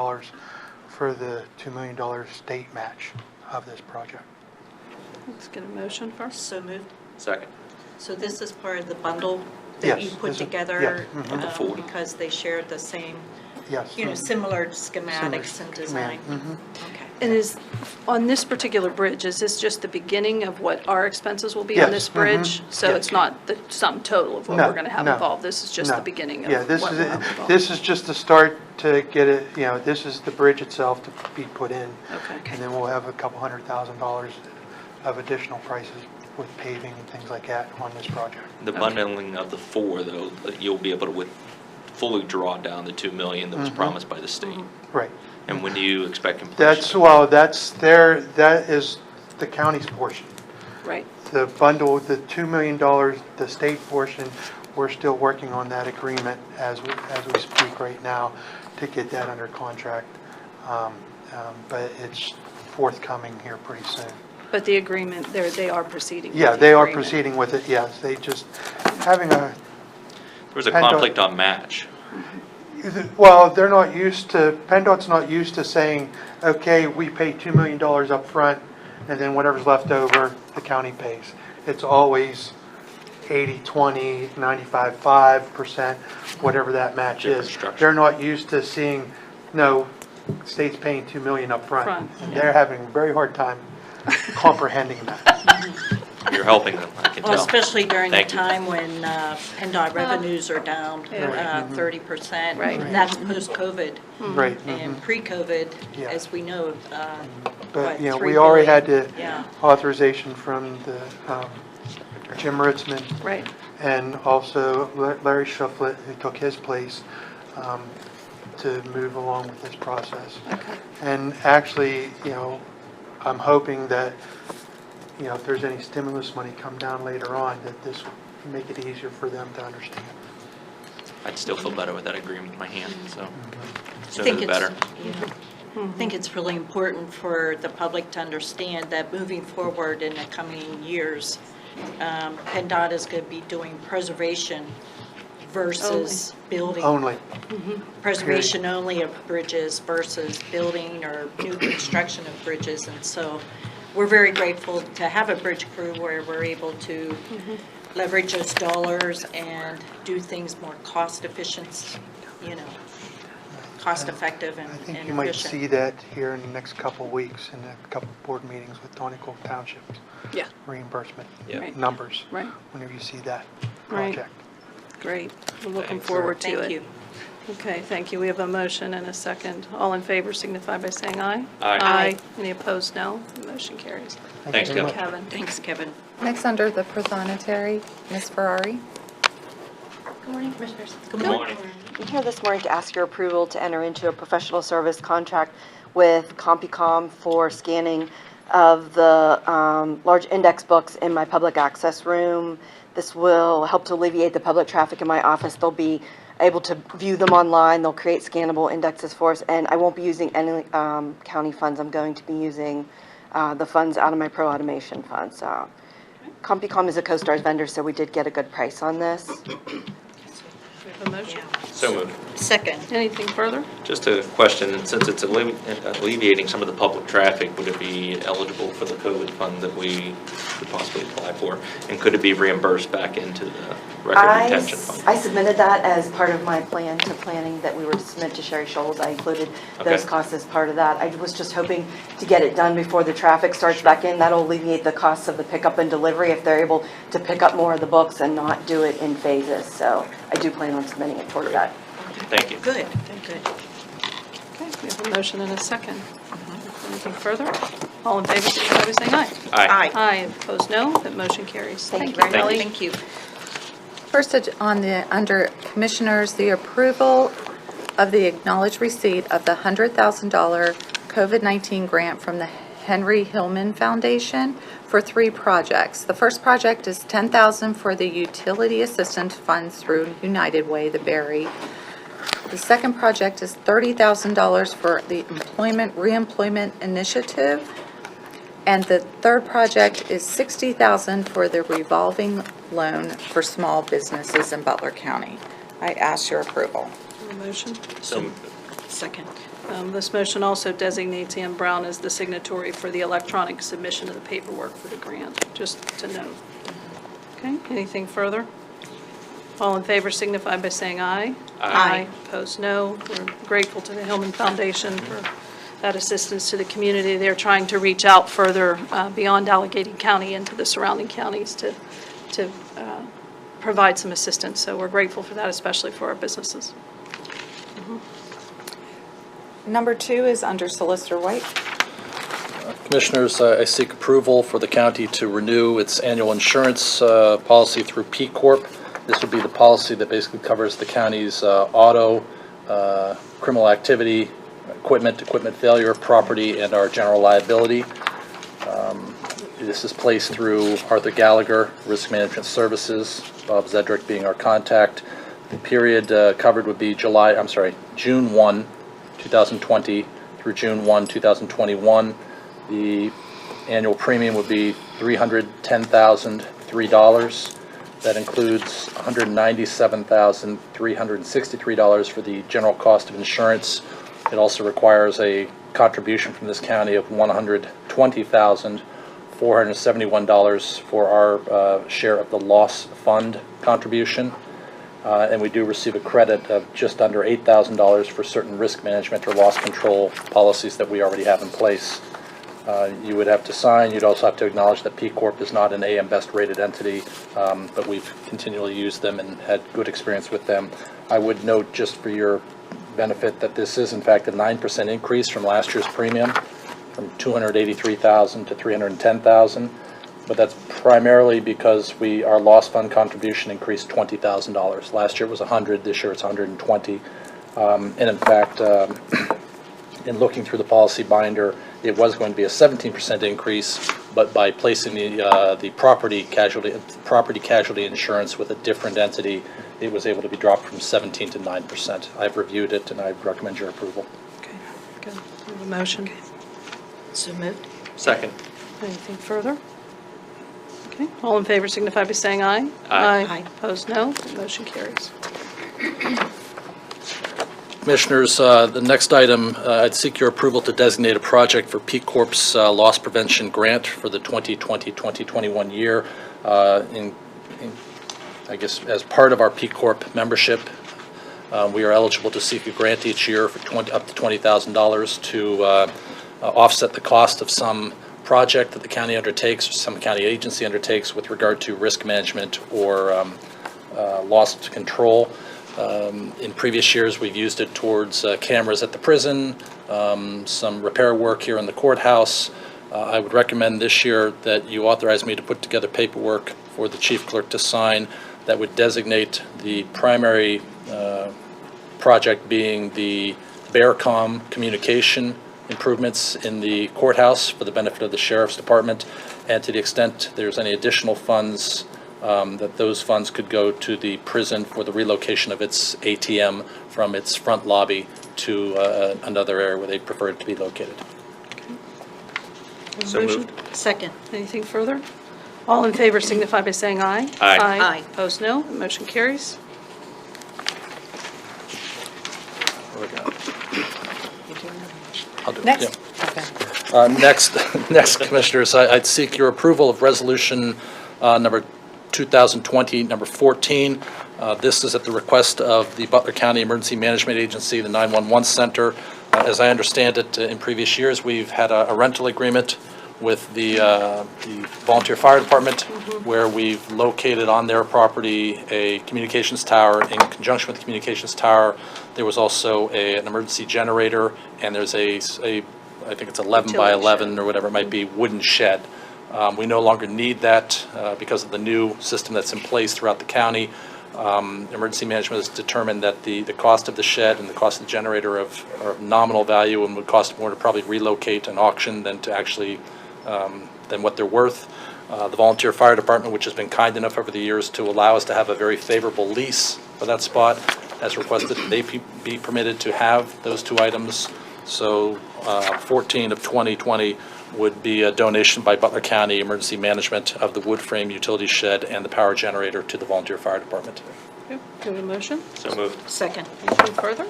[SPEAKER 12] for the $2 million state match of this project.
[SPEAKER 1] Let's get a motion first.
[SPEAKER 8] So moved.
[SPEAKER 9] Second.
[SPEAKER 8] So this is part of the bundle that you
[SPEAKER 12] Yes,
[SPEAKER 8] put
[SPEAKER 12] this is-
[SPEAKER 8] together
[SPEAKER 12] yeah, mhm.
[SPEAKER 9] The fold.
[SPEAKER 8] because they shared the same,
[SPEAKER 12] Yes.
[SPEAKER 8] similar schematics and design?
[SPEAKER 12] Mhm.
[SPEAKER 8] Okay.
[SPEAKER 1] And is, on this particular bridge, is this just the beginning of what our expenses will be on
[SPEAKER 12] Yes,
[SPEAKER 1] this bridge? So
[SPEAKER 12] yes.
[SPEAKER 1] it's not the sum total of what
[SPEAKER 12] No,
[SPEAKER 1] we're going to have
[SPEAKER 12] no,
[SPEAKER 1] involved? This is just the
[SPEAKER 12] No.
[SPEAKER 1] beginning
[SPEAKER 12] Yeah,
[SPEAKER 1] of
[SPEAKER 12] this
[SPEAKER 1] what
[SPEAKER 12] is
[SPEAKER 1] we'll have involved?
[SPEAKER 12] this is just the start to get it, this is the bridge itself to be put in.
[SPEAKER 1] Okay.
[SPEAKER 12] And then we'll have a couple $100,000 of additional prices with paving and things like that on this project.
[SPEAKER 9] The bundling of the four, though, you'll be able to fully draw down the 2 million that was promised by the state.
[SPEAKER 12] Right.
[SPEAKER 9] And when do you expect completion?
[SPEAKER 12] That is the county's portion.
[SPEAKER 1] Right.
[SPEAKER 12] The bundle, the $2 million, the state portion, we're still working on that agreement as we speak right now to get that under contract. But it's forthcoming here pretty soon.
[SPEAKER 1] But the agreement, they are proceeding with
[SPEAKER 12] Yeah,
[SPEAKER 1] the
[SPEAKER 12] they are
[SPEAKER 1] agreement.
[SPEAKER 12] proceeding with it, yes. They just, having a,
[SPEAKER 9] There was a
[SPEAKER 12] PennDOT
[SPEAKER 9] conflict on match.
[SPEAKER 12] well, they're not used to, PennDOT's not used to saying, okay, we pay $2 million up front, and then whatever's left over, the county pays. It's always 80-20, 95-5%, whatever that match
[SPEAKER 9] Different
[SPEAKER 12] is.
[SPEAKER 9] structure.
[SPEAKER 12] They're not used to seeing, no, state's paying $2 million up front.
[SPEAKER 1] Front,
[SPEAKER 12] And
[SPEAKER 1] yeah.
[SPEAKER 12] they're having a very hard time comprehending that.
[SPEAKER 9] You're helping them, I can
[SPEAKER 8] Well,
[SPEAKER 9] tell.
[SPEAKER 8] especially during the
[SPEAKER 9] Thank you.
[SPEAKER 8] time when PennDOT revenues are down
[SPEAKER 1] Yeah.
[SPEAKER 8] 30%.
[SPEAKER 1] Right.
[SPEAKER 8] That's post-COVID.
[SPEAKER 12] Right.
[SPEAKER 8] And pre-COVID,
[SPEAKER 12] Yeah.
[SPEAKER 8] as we know,
[SPEAKER 12] But,
[SPEAKER 8] what, 3
[SPEAKER 12] we already had
[SPEAKER 8] billion?
[SPEAKER 12] the
[SPEAKER 8] Yeah.
[SPEAKER 12] authorization from the Jim Ritzman
[SPEAKER 1] Right.
[SPEAKER 12] and also Larry Shufflet, who took his place, to move along with this process.
[SPEAKER 1] Okay.
[SPEAKER 12] And actually, I'm hoping that, if there's any stimulus money come down later on, that this will make it easier for them to understand.
[SPEAKER 9] I'd still feel better with that agreement in my hand, so
[SPEAKER 8] I
[SPEAKER 9] sooner
[SPEAKER 8] think
[SPEAKER 9] the
[SPEAKER 8] it's,
[SPEAKER 9] better.
[SPEAKER 8] I think it's really important for the public to understand that moving forward in the coming years, PennDOT is going to be doing preservation versus building.
[SPEAKER 12] Only.
[SPEAKER 8] Preservation only of bridges versus building or new construction of bridges. And so we're very grateful to have a bridge crew where we're able to leverage those dollars and do things more cost efficient, cost effective and
[SPEAKER 12] I
[SPEAKER 8] efficient.
[SPEAKER 12] think you might see that here in the next couple of weeks in a couple of board meetings with Donegal Township's
[SPEAKER 1] Yeah.
[SPEAKER 12] reimbursement
[SPEAKER 9] Yeah.
[SPEAKER 1] Right.
[SPEAKER 12] numbers.
[SPEAKER 1] Right.
[SPEAKER 12] Whenever you see that
[SPEAKER 1] Right.
[SPEAKER 12] project.
[SPEAKER 1] Great. We're looking
[SPEAKER 9] Thanks.
[SPEAKER 1] forward to it.
[SPEAKER 8] Thank you.
[SPEAKER 1] Okay, thank you. We have a motion and a second. All in favor signify by saying aye.
[SPEAKER 9] Aye.
[SPEAKER 1] Aye. Any opposed, no. The motion carries.
[SPEAKER 9] Thanks,
[SPEAKER 12] very
[SPEAKER 9] Kevin.
[SPEAKER 12] much.
[SPEAKER 1] Kevin.
[SPEAKER 8] Thanks, Kevin.
[SPEAKER 3] Next, under the prothonotary, Ms. Ferrari.
[SPEAKER 7] Good morning, Commissioners.
[SPEAKER 9] Good morning.
[SPEAKER 7] I'm here this morning to ask your approval to enter into a professional service contract with CompuCom for scanning of the large index books in my public access room. This will help to alleviate the public traffic in my office. They'll be able to view them online. They'll create scannable indexes for us, and I won't be using any county funds. I'm going to be using the funds out of my pro automation funds. CompuCom is a CoStarz vendor, so we did get a good price on this.
[SPEAKER 1] We have a motion.
[SPEAKER 9] So moved.
[SPEAKER 8] Second.
[SPEAKER 1] Anything further?
[SPEAKER 9] Just a question, since it's alleviating some of the public traffic, would it be eligible for the COVID fund that we could possibly apply for? And could it be reimbursed back into the record retention fund?
[SPEAKER 7] I submitted that as part of my plan to planning that we were to submit to Sherry Scholes. I included those
[SPEAKER 9] Okay.
[SPEAKER 7] costs as part of that. I was just hoping to get it done before the traffic starts back in. That'll alleviate the costs of the pickup and delivery if they're able to pick up more of the books and not do it in phases. So I do plan on submitting it towards that.
[SPEAKER 9] Thank you.
[SPEAKER 8] Good, good.
[SPEAKER 1] Okay, we have a motion and a second. Anything further? All in favor signify by saying aye.
[SPEAKER 9] Aye.
[SPEAKER 1] Aye. Opposed, no. That motion carries.
[SPEAKER 7] Thank you very much.
[SPEAKER 1] Kelly.
[SPEAKER 8] Thank you.
[SPEAKER 3] First, under Commissioners, the approval of the acknowledged receipt of the $100,000 COVID-19 grant from the Henry Hillman Foundation for 3 projects. The first project is $10,000 for the utility assistance funds through United Way, the Berry. The second project is $30,000 for the Employment Reemployment Initiative. And the third project is $60,000 for the revolving loan for small businesses in Butler County. I ask your approval.
[SPEAKER 1] A motion.
[SPEAKER 9] So,
[SPEAKER 8] Second.
[SPEAKER 1] This motion also designates Ann Brown as the signatory for the electronic submission of the paperwork for the grant, just to note. Okay, anything further? All in favor signify by saying aye.
[SPEAKER 9] Aye.
[SPEAKER 1] Opposed, no. We're grateful to the Hillman Foundation for that assistance to the community. They're trying to reach out further beyond Allegheny County into the surrounding counties to provide some assistance. So we're grateful for that, especially for our businesses.
[SPEAKER 3] Number 2 is under Solicitor White.
[SPEAKER 5] Commissioners, I seek approval for the county to renew its annual insurance policy through P Corp. This would be the policy that basically covers the county's auto, criminal activity, equipment failure, property, and our general liability. This is placed through Arthur Gallagher, Risk Management Services, Bob Zedrick being our contact. The period covered would be June 1, 2020 through June 1, 2021. The annual premium would be $310,003. That includes $197,363 for the general cost of insurance. It also requires a contribution from this county of $120,471 for our share of the loss fund contribution. And we do receive a credit of just under $8,000 for certain risk management or loss control policies that we already have in place. You would have to sign. You'd also have to acknowledge that P Corp is not an AM Best rated entity, but we've continually used them and had good experience with them. I would note, just for your benefit, that this is in fact a 9% increase from last year's premium, from $283,000 to $310,000. But that's primarily because our loss fund contribution increased $20,000. Last year it was $100,000. This year it's $120,000. And in fact, in looking through the policy binder, it was going to be a 17% increase, but by placing the property casualty insurance with a different entity, it was able to be dropped from 17 to 9%. I've reviewed it and I recommend your approval.
[SPEAKER 1] Okay, good. We have a motion.
[SPEAKER 8] So moved.
[SPEAKER 9] Second.
[SPEAKER 1] Anything further? Okay, all in favor signify by saying aye.
[SPEAKER 9] Aye.
[SPEAKER 8] Aye.
[SPEAKER 1] Opposed, no. The motion carries.
[SPEAKER 5] Commissioners, the next item, I'd seek your approval to designate a project for P Corp's loss prevention grant for the 2020-2021 year. I guess as part of our P Corp membership, we are eligible to seek a grant each year for up to $20,000 to offset the cost of some project that the county undertakes, or some county agency undertakes, with regard to risk management or loss control. In previous years, we've used it towards cameras at the prison, some repair work here in the courthouse. I would recommend this year that you authorize me to put together paperwork for the chief clerk to sign that would designate the primary project being the Bearcom communication improvements in the courthouse for the benefit of the sheriff's department, and to the extent there's any additional funds, that those funds could go to the prison for the relocation of its ATM from its front lobby to another area where they prefer it to be located.
[SPEAKER 9] So moved.
[SPEAKER 8] Second.
[SPEAKER 1] Anything further? All in favor signify by saying aye.
[SPEAKER 9] Aye.
[SPEAKER 8] Aye.
[SPEAKER 1] Opposed, no. The motion carries.
[SPEAKER 5] I'll do it,
[SPEAKER 3] Next.
[SPEAKER 5] yeah. Next, Commissioners, I'd seek your approval of Resolution number 2020, number 14. This is at the request of the Butler County Emergency Management Agency, the 911 Center. As I understand it, in previous years, we've had a rental agreement with the Volunteer Fire Department, where we've located on their property a communications tower. In conjunction with the communications tower, there was also an emergency generator, and there's I think it's 11 by 11 or whatever it might be, wooden shed. We no longer need that because of the new system that's in place throughout the county. Emergency management has determined that the cost of the shed and the cost of the generator are of nominal value, and would cost more to probably relocate and auction than to actually than what they're worth. The Volunteer Fire Department, which has been kind enough over the years to allow us to have a very favorable lease for that spot, has requested that they be permitted to have those two items. So 14 of 2020 would be a donation by Butler County Emergency Management of the wood frame utility shed and the power generator to the Volunteer Fire Department.
[SPEAKER 1] Okay, do we have a motion?
[SPEAKER 9] So moved.
[SPEAKER 8] Second.
[SPEAKER 1] Anything further?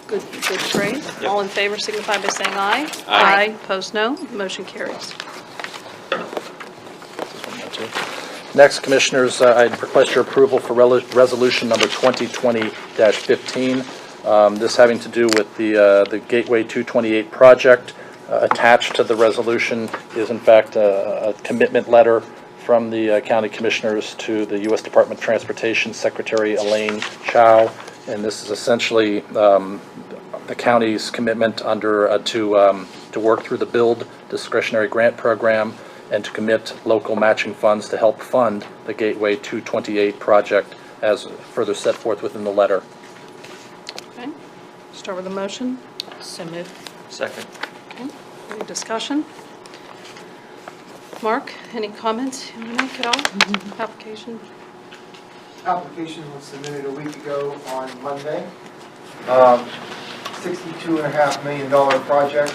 [SPEAKER 1] Good trade. All in favor signify by saying aye.
[SPEAKER 9] Aye.
[SPEAKER 1] Opposed, no. Motion carries.
[SPEAKER 5] Next, Commissioners, I'd request your approval for Resolution number 2020-15. This having to do with the Gateway 228 project. Attached to the resolution is in fact a commitment letter from the county commissioners to the U.S. Department of Transportation Secretary Elaine Chao, and this is essentially the county's commitment to work through the BUILD discretionary grant program and to commit local matching funds to help fund the Gateway 228 project as further set forth within the letter.
[SPEAKER 1] Okay, start with a motion.
[SPEAKER 8] So moved.
[SPEAKER 9] Second.
[SPEAKER 1] Okay, any discussion? Mark, any comments you want to make at all? Application?
[SPEAKER 13] Application was submitted a week ago on Monday. $62.5 million project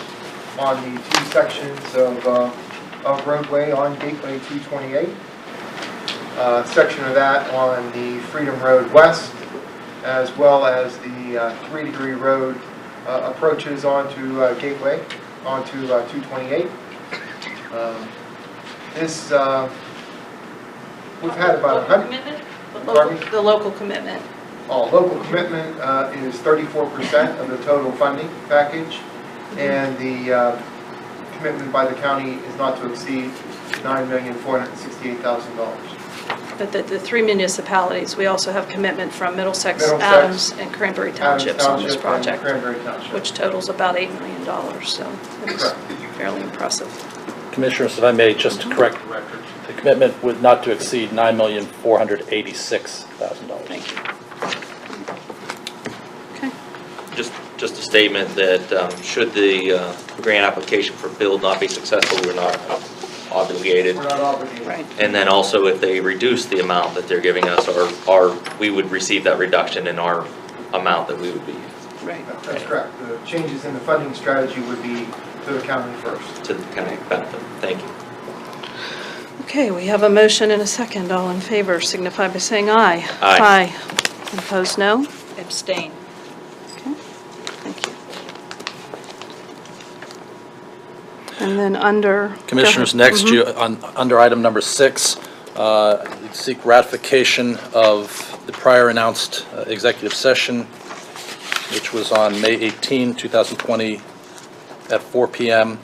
[SPEAKER 13] on the two sections of roadway on Gateway 228. Section of that on the Freedom Road West, as well as the 3 Degree Road approaches onto Gateway, onto 228. This, we've had about 100. Pardon me?
[SPEAKER 1] The local commitment.
[SPEAKER 13] Local commitment is 34% of the total funding package, and the commitment by the county is not to exceed $9,468,000.
[SPEAKER 1] But the three municipalities, we also have commitment from Middlesex,
[SPEAKER 13] Middlesex,
[SPEAKER 1] Adams, and Cranberry Townships on this
[SPEAKER 13] Township and
[SPEAKER 1] project,
[SPEAKER 13] Cranberry Township.
[SPEAKER 1] which totals about $8 million, so it's
[SPEAKER 13] Correct.
[SPEAKER 1] fairly impressive.
[SPEAKER 5] Commissioners, if I may, just to correct the record, the commitment would not to exceed $9,486,000.
[SPEAKER 1] Thank you. Okay,
[SPEAKER 9] Just a statement that should the grant application for build not be successful, we're not obligated.
[SPEAKER 13] We're not obligated.
[SPEAKER 1] right.
[SPEAKER 9] And then also if they reduce the amount that they're giving us, we would receive that reduction in our amount that we would be
[SPEAKER 1] Right.
[SPEAKER 13] That's correct. The changes in the funding strategy would be to the county first.
[SPEAKER 9] to the county benefit. Thank you.
[SPEAKER 1] Okay, we have a motion and a second. All in favor signify by saying aye.
[SPEAKER 9] Aye.
[SPEAKER 1] Opposed, no?
[SPEAKER 8] Abstain.
[SPEAKER 1] Okay, thank you. And then under...
[SPEAKER 5] Commissioners,
[SPEAKER 1] Go ahead.
[SPEAKER 5] next, you, under item number 6, you seek ratification of the prior announced executive session, which was on May 18, 2020, at 4 p.m.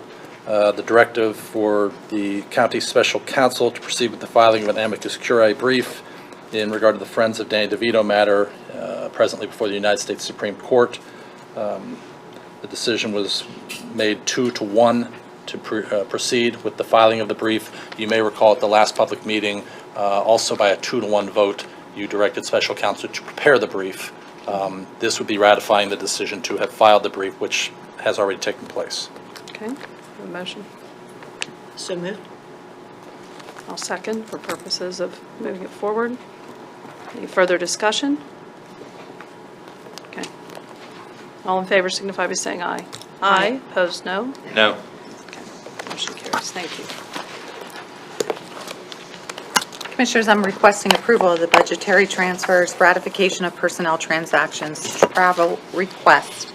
[SPEAKER 5] The directive for the county special counsel to proceed with the filing of an amicus curiae brief in regard to the Friends of Danny DeVito matter presently before the United States Supreme Court. The decision was made 2-1 to proceed with the filing of the brief. You may recall at the last public meeting, also by a 2-1 vote, you directed special counsel to prepare the brief. This would be ratifying the decision to have filed the brief, which has already taken place.
[SPEAKER 1] Okay, a motion.
[SPEAKER 8] So moved.
[SPEAKER 1] I'll second for purposes of moving it forward. Any further discussion? Okay. All in favor signify by saying aye. Aye. Opposed, no?
[SPEAKER 9] No.
[SPEAKER 1] Okay, motion carries. Thank you.
[SPEAKER 3] Commissioners, I'm requesting approval of the budgetary transfers, ratification of personnel transactions, travel requests,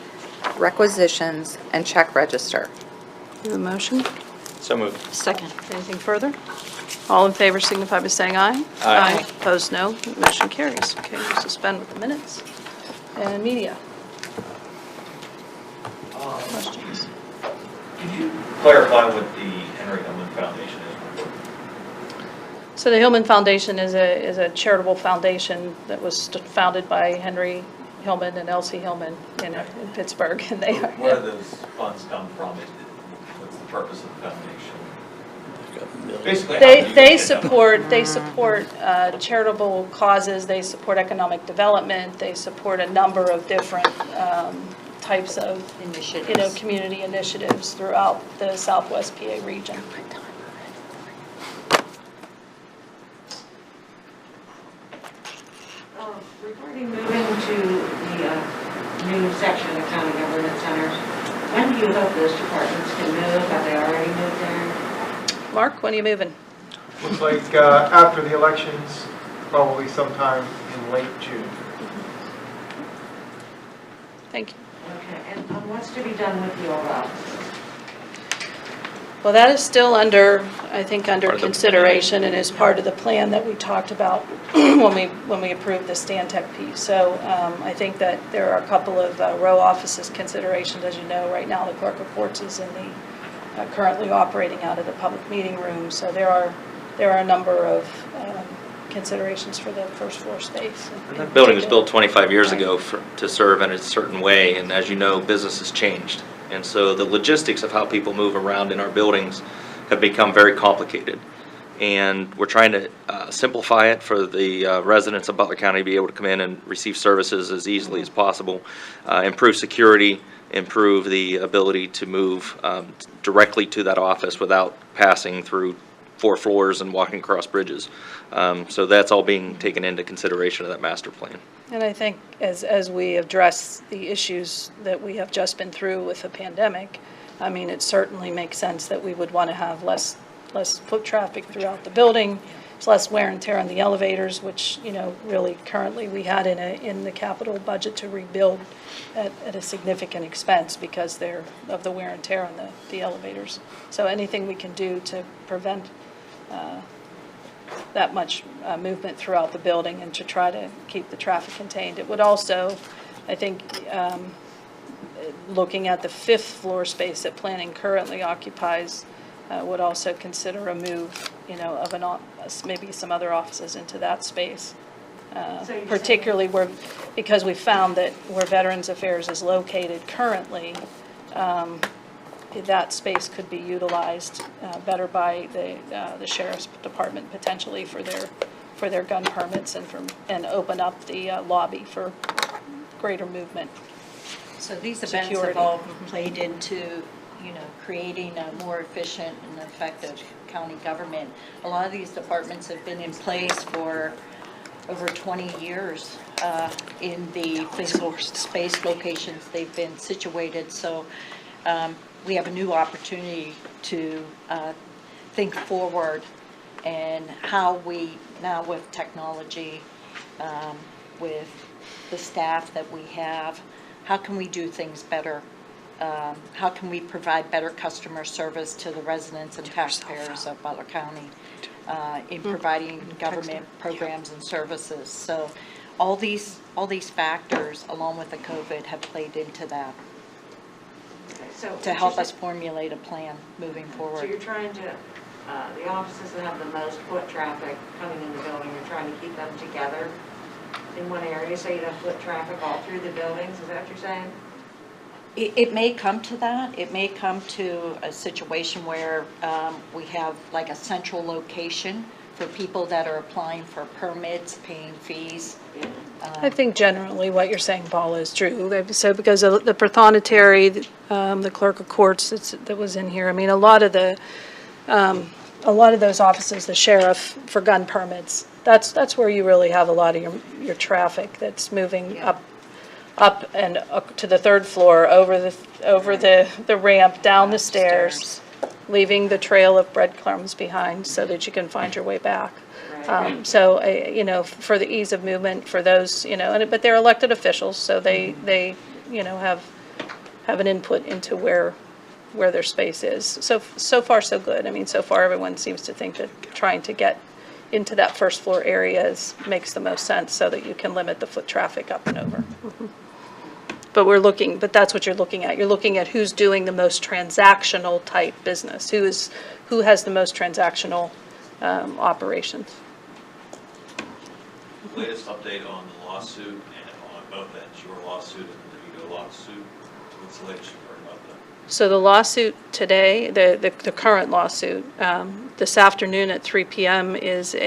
[SPEAKER 3] requisitions, and check register.
[SPEAKER 1] You have a motion?
[SPEAKER 9] So moved.
[SPEAKER 8] Second.
[SPEAKER 1] Anything further? All in favor signify by saying aye.
[SPEAKER 9] Aye.
[SPEAKER 1] Opposed, no. Motion carries. Okay, we'll suspend with the minutes. And media. Questions?
[SPEAKER 14] Could you clarify what the Henry Hillman Foundation is?
[SPEAKER 1] So the Hillman Foundation is a charitable foundation that was founded by Henry Hillman and Elsie Hillman in Pittsburgh, and they are.
[SPEAKER 14] Where do those funds come from? What's the purpose of the foundation? Basically, how do you
[SPEAKER 1] They
[SPEAKER 14] get them?
[SPEAKER 1] support charitable causes, they support economic development, they support a number of different types of,
[SPEAKER 8] Initiatives.
[SPEAKER 1] community initiatives throughout the Southwest PA region.
[SPEAKER 15] Regarding moving to the new section of county government centers, when do you hope those departments can move? Have they already moved there?
[SPEAKER 1] Mark, when are you moving?
[SPEAKER 13] Looks like after the elections, probably sometime in late June.
[SPEAKER 1] Thank you.
[SPEAKER 15] Okay, and what's to be done with your
[SPEAKER 1] Well, that is still under, I think, under
[SPEAKER 9] Part of the
[SPEAKER 1] consideration and is part of the plan that we talked about when we approved the Stantec piece. So I think that there are a couple of row offices considerations. As you know, right now, the clerk of courts is in the, currently operating out of the public meeting room. So there are a number of considerations for the first floor space.
[SPEAKER 9] That building was built 25 years ago to serve in a certain way, and as you know, business has changed. And so the logistics of how people move around in our buildings have become very complicated. And we're trying to simplify it for the residents of Butler County to be able to come in and receive services as easily as possible, improve security, improve the ability to move directly to that office without passing through 4 floors and walking across bridges. So that's all being taken into consideration of that master plan.
[SPEAKER 1] And I think as we address the issues that we have just been through with the pandemic, I mean, it certainly makes sense that we would want to have less foot traffic throughout the building. It's less wear and tear on the elevators, which, you know, really currently we had in the capital budget to rebuild at a significant expense because of the wear and tear on the elevators. So anything we can do to prevent that much movement throughout the building and to try to keep the traffic contained. It would also, I think, looking at the 5th floor space that planning currently occupies, would also consider a move, you know, of maybe some other offices into that space. Particularly because we found that where Veterans Affairs is located currently, that space could be utilized better by the sheriff's department potentially for their gun permits and open up the lobby for greater movement.
[SPEAKER 8] So these events have all played into, you know, creating a more efficient and effective county government. A lot of these departments have been in place for over 20 years in the physical space locations they've been situated. So we have a new opportunity to think forward and how we, now with technology, with the staff that we have, how can we do things better? How can we provide better customer service to the residents and taxpayers of Butler County in providing government programs and services? So all these factors, along with the COVID, have played into that to help us formulate a plan moving forward.
[SPEAKER 15] So you're trying to, the offices that have the most foot traffic coming in the building, you're trying to keep them together in one area so you don't have foot traffic all through the buildings, is that what you're saying?
[SPEAKER 8] It may come to that. It may come to a situation where we have like a central location for people that are applying for permits, paying fees.
[SPEAKER 1] I think generally what you're saying, Paula, is true. So because of the prothonotary, the clerk of courts that was in here, I mean, a lot of those offices, the sheriff for gun permits, that's where you really have a lot of your traffic that's moving up and up to the 3rd floor, over the ramp, down the stairs, leaving the trail of breadcrumbs behind so that you can find your way back. So, you know, for the ease of movement for those, you know, but they're elected officials, so they you know, have an input into where their space is. So far, so good. I mean, so far, everyone seems to think that trying to get into that 1st floor area makes the most sense so that you can limit the foot traffic up and over. But that's what you're looking at. You're looking at who's doing the most transactional type business, who has the most transactional operations.
[SPEAKER 14] Latest update on the lawsuit and on both ends, your lawsuit and the DeVito lawsuit. What's the latest you've heard about that?
[SPEAKER 1] So the lawsuit today, the current lawsuit, this afternoon at 3 p.m. is what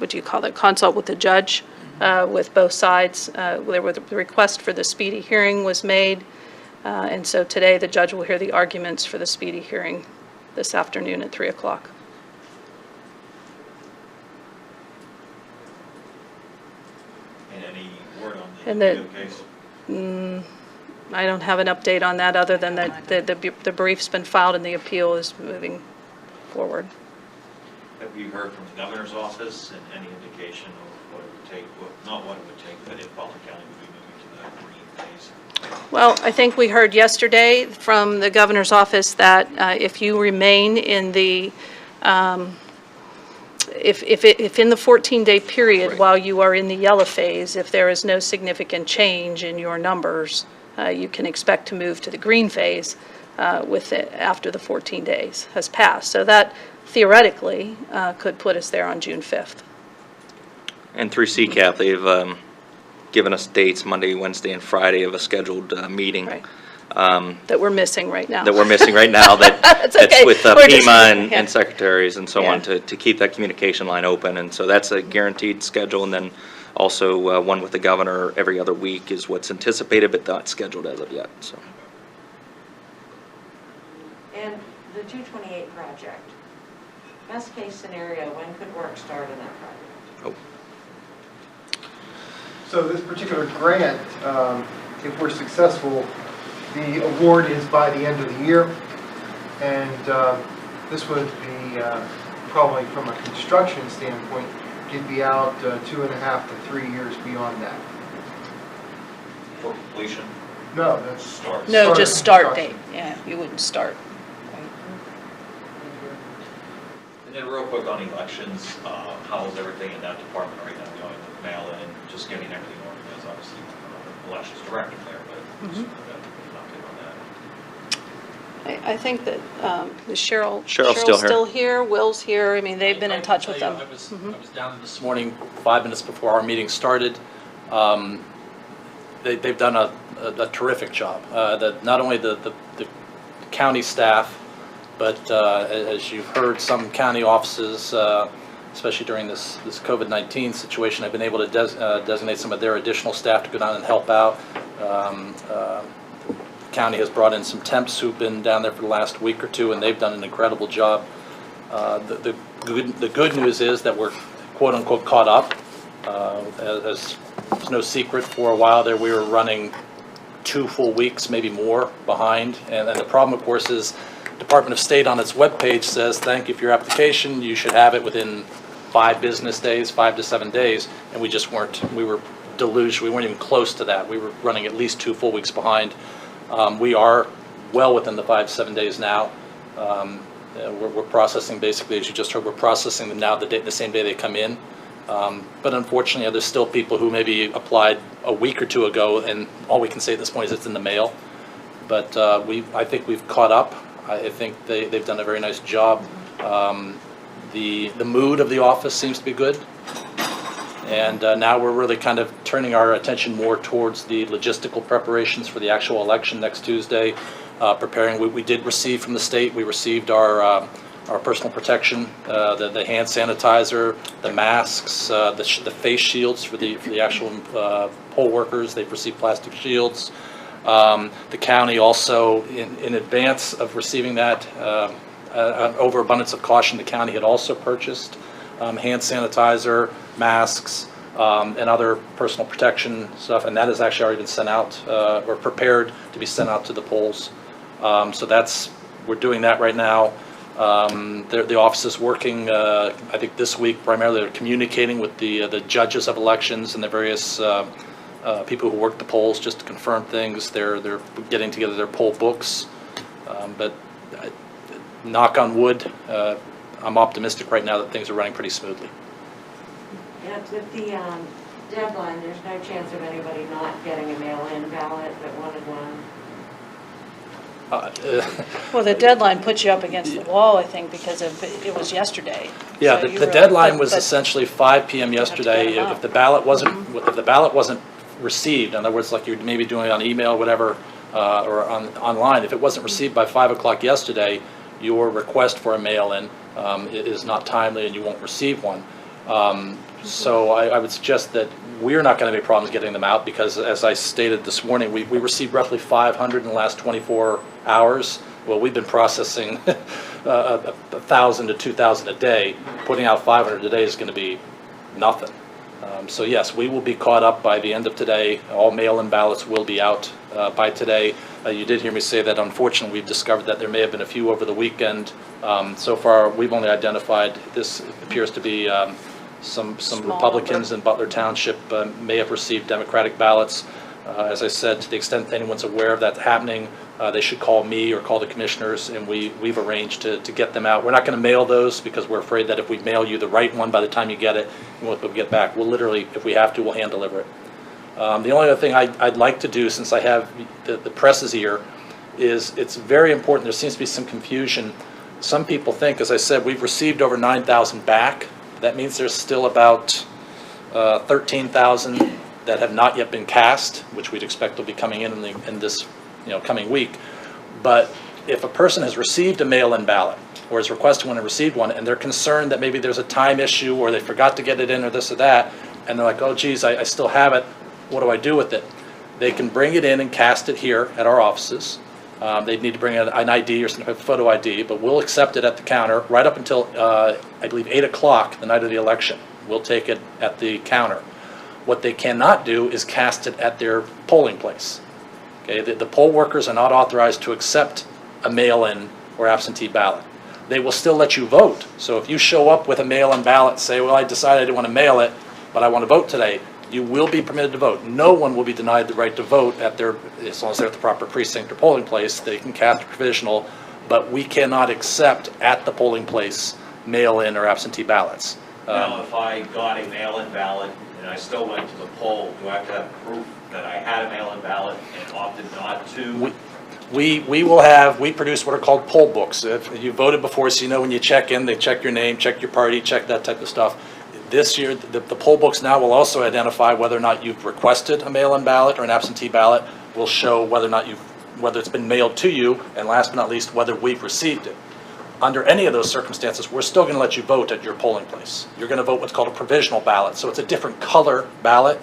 [SPEAKER 1] do you call it? Consult with the judge. With both sides. The request for the speedy hearing was made, and so today the judge will hear the arguments for the speedy hearing this afternoon at 3 o'clock.
[SPEAKER 14] And any word on the DeVito case?
[SPEAKER 1] I don't have an update on that other than that the brief's been filed and the appeal is moving forward.
[SPEAKER 14] Have you heard from the governor's office and any indication of what it would take, not what it would take, but if Butler County would be moving to that green phase?
[SPEAKER 1] Well, I think we heard yesterday from the governor's office that if you remain in the, if in the 14-day period
[SPEAKER 9] Right.
[SPEAKER 1] while you are in the yellow phase, if there is no significant change in your numbers, you can expect to move to the green phase with it after the 14 days has passed. So that theoretically could put us there on June 5th.
[SPEAKER 9] And through CCAP, they've given us dates, Monday, Wednesday, and Friday of a scheduled meeting.
[SPEAKER 1] Right. That we're missing right now.
[SPEAKER 9] That we're missing right now,
[SPEAKER 1] That's
[SPEAKER 9] that's
[SPEAKER 1] okay.
[SPEAKER 9] with
[SPEAKER 1] We're just-
[SPEAKER 9] FEMA and
[SPEAKER 1] yeah.
[SPEAKER 9] and secretaries and so on,
[SPEAKER 1] Yeah.
[SPEAKER 9] to keep that communication line open. And so that's a guaranteed schedule, and then also one with the governor every other week is what's anticipated, but not scheduled as of yet, so.
[SPEAKER 15] And the 228 project, best case scenario, when could work start on that project?
[SPEAKER 13] So this particular grant, if we're successful, the award is by the end of the year. And this would be probably from a construction standpoint, it'd be out 2.5 to 3 years beyond that.
[SPEAKER 14] For completion?
[SPEAKER 13] No, that's
[SPEAKER 14] Start.
[SPEAKER 1] No, just start
[SPEAKER 13] construction.
[SPEAKER 1] date. Yeah, you wouldn't start.
[SPEAKER 14] And then real quick on elections, how's everything in that department right now going with mail-in, just getting everything organized, obviously, elections director there, but just an update on that.
[SPEAKER 1] I think that is Cheryl's
[SPEAKER 9] Cheryl's still here.
[SPEAKER 1] still here, Will's here. I mean, they've been in touch with them.
[SPEAKER 5] I was down this morning, 5 minutes before our meeting started. They've done a terrific job. Not only the county staff, but as you've heard, some county offices, especially during this COVID-19 situation, have been able to designate some of their additional staff to go down and help out. The county has brought in some temps who've been down there for the last week or two, and they've done an incredible job. The good news is that we're quote-unquote caught up. As it's no secret, for a while there we were running 2 full weeks, maybe more, behind. And the problem, of course, is Department of State on its webpage says, thank you for your application. You should have it within 5 business days, 5 to 7 days. And we just weren't. We were deluged. We weren't even close to that. We were running at least 2 full weeks behind. We are well within the 5 to 7 days now. We're processing, basically, as you just heard, we're processing them now the same day they come in. But unfortunately, there's still people who maybe applied a week or 2 ago, and all we can say at this point is it's in the mail. But I think we've caught up. I think they've done a very nice job. The mood of the office seems to be good. And now we're really kind of turning our attention more towards the logistical preparations for the actual election next Tuesday. Preparing, we did receive from the state, we received our personal protection, the hand sanitizer, the masks, the face shields for the actual poll workers. They've received plastic shields. The county also, in advance of receiving that, an overabundance of caution, the county had also purchased hand sanitizer, masks, and other personal protection stuff, and that has actually already been sent out or prepared to be sent out to the polls. So we're doing that right now. The office is working, I think this week, primarily they're communicating with the judges of elections and the various people who work the polls just to confirm things. They're getting together their poll books. But knock on wood, I'm optimistic right now that things are running pretty smoothly.
[SPEAKER 15] Yeah, with the deadline, there's no chance of anybody not getting a mail-in ballot that wanted one.
[SPEAKER 1] Well, the deadline puts you up against the wall, I think, because it was yesterday.
[SPEAKER 5] Yeah,
[SPEAKER 1] So
[SPEAKER 5] the
[SPEAKER 1] you were-
[SPEAKER 5] deadline was
[SPEAKER 1] but-
[SPEAKER 5] essentially 5 p.m. yesterday.
[SPEAKER 1] them out.
[SPEAKER 5] If the ballot wasn't received, in other words, like you're maybe doing it on email, whatever, or online, if it wasn't received by 5 o'clock yesterday, your request for a mail-in is not timely and you won't receive one. So I would suggest that we're not going to have any problems getting them out because, as I stated this morning, we received roughly 500 in the last 24 hours. Well, we've been processing 1,000 to 2,000 a day. Putting out 500 a day is going to be nothing. So yes, we will be caught up by the end of today. All mail-in ballots will be out by today. You did hear me say that unfortunately we've discovered that there may have been a few over the weekend. So far, we've only identified, this appears to be some Republicans in Butler Township may have received Democratic ballots. As I said, to the extent anyone's aware of that happening, they should call me or call the commissioners, and we've arranged to get them out. We're not going to mail those because we're afraid that if we mail you the right one by the time you get it, you won't be able to get back. We'll literally, if we have to, we'll hand deliver it. The only other thing I'd like to do, since I have the press's ear, is it's very important. There seems to be some confusion. Some people think, as I said, we've received over 9,000 back. That means there's still about 13,000 that have not yet been cast, which we'd expect will be coming in this coming week. But if a person has received a mail-in ballot or is requesting one and received one, and they're concerned that maybe there's a time issue or they forgot to get it in or this or that, and they're like, oh geez, I still have it, what do I do with it? They can bring it in and cast it here at our offices. They'd need to bring an ID or some type of photo ID, but we'll accept it at the counter right up until, I believe, 8 o'clock the night of the election. We'll take it at the counter. What they cannot do is cast it at their polling place. Okay, the poll workers are not authorized to accept a mail-in or absentee ballot. They will still let you vote. So if you show up with a mail-in ballot, say, well, I decided I didn't want to mail it, but I want to vote today, you will be permitted to vote. No one will be denied the right to vote at their, as long as they're at the proper precinct or polling place. They can cast a provisional, but we cannot accept at the polling place mail-in or absentee ballots.
[SPEAKER 14] Now, if I got a mail-in ballot and I still went to the poll, do I have to have proof that I had a mail-in ballot and opted not to?
[SPEAKER 5] We produce what are called poll books. If you voted before, so you know when you check in, they check your name, check your party, check that type of stuff. This year, the poll books now will also identify whether or not you've requested a mail-in ballot or an absentee ballot. Will show whether or not whether it's been mailed to you, and last but not least, whether we've received it. Under any of those circumstances, we're still going to let you vote at your polling place. You're going to vote what's called a provisional ballot. So it's a different color ballot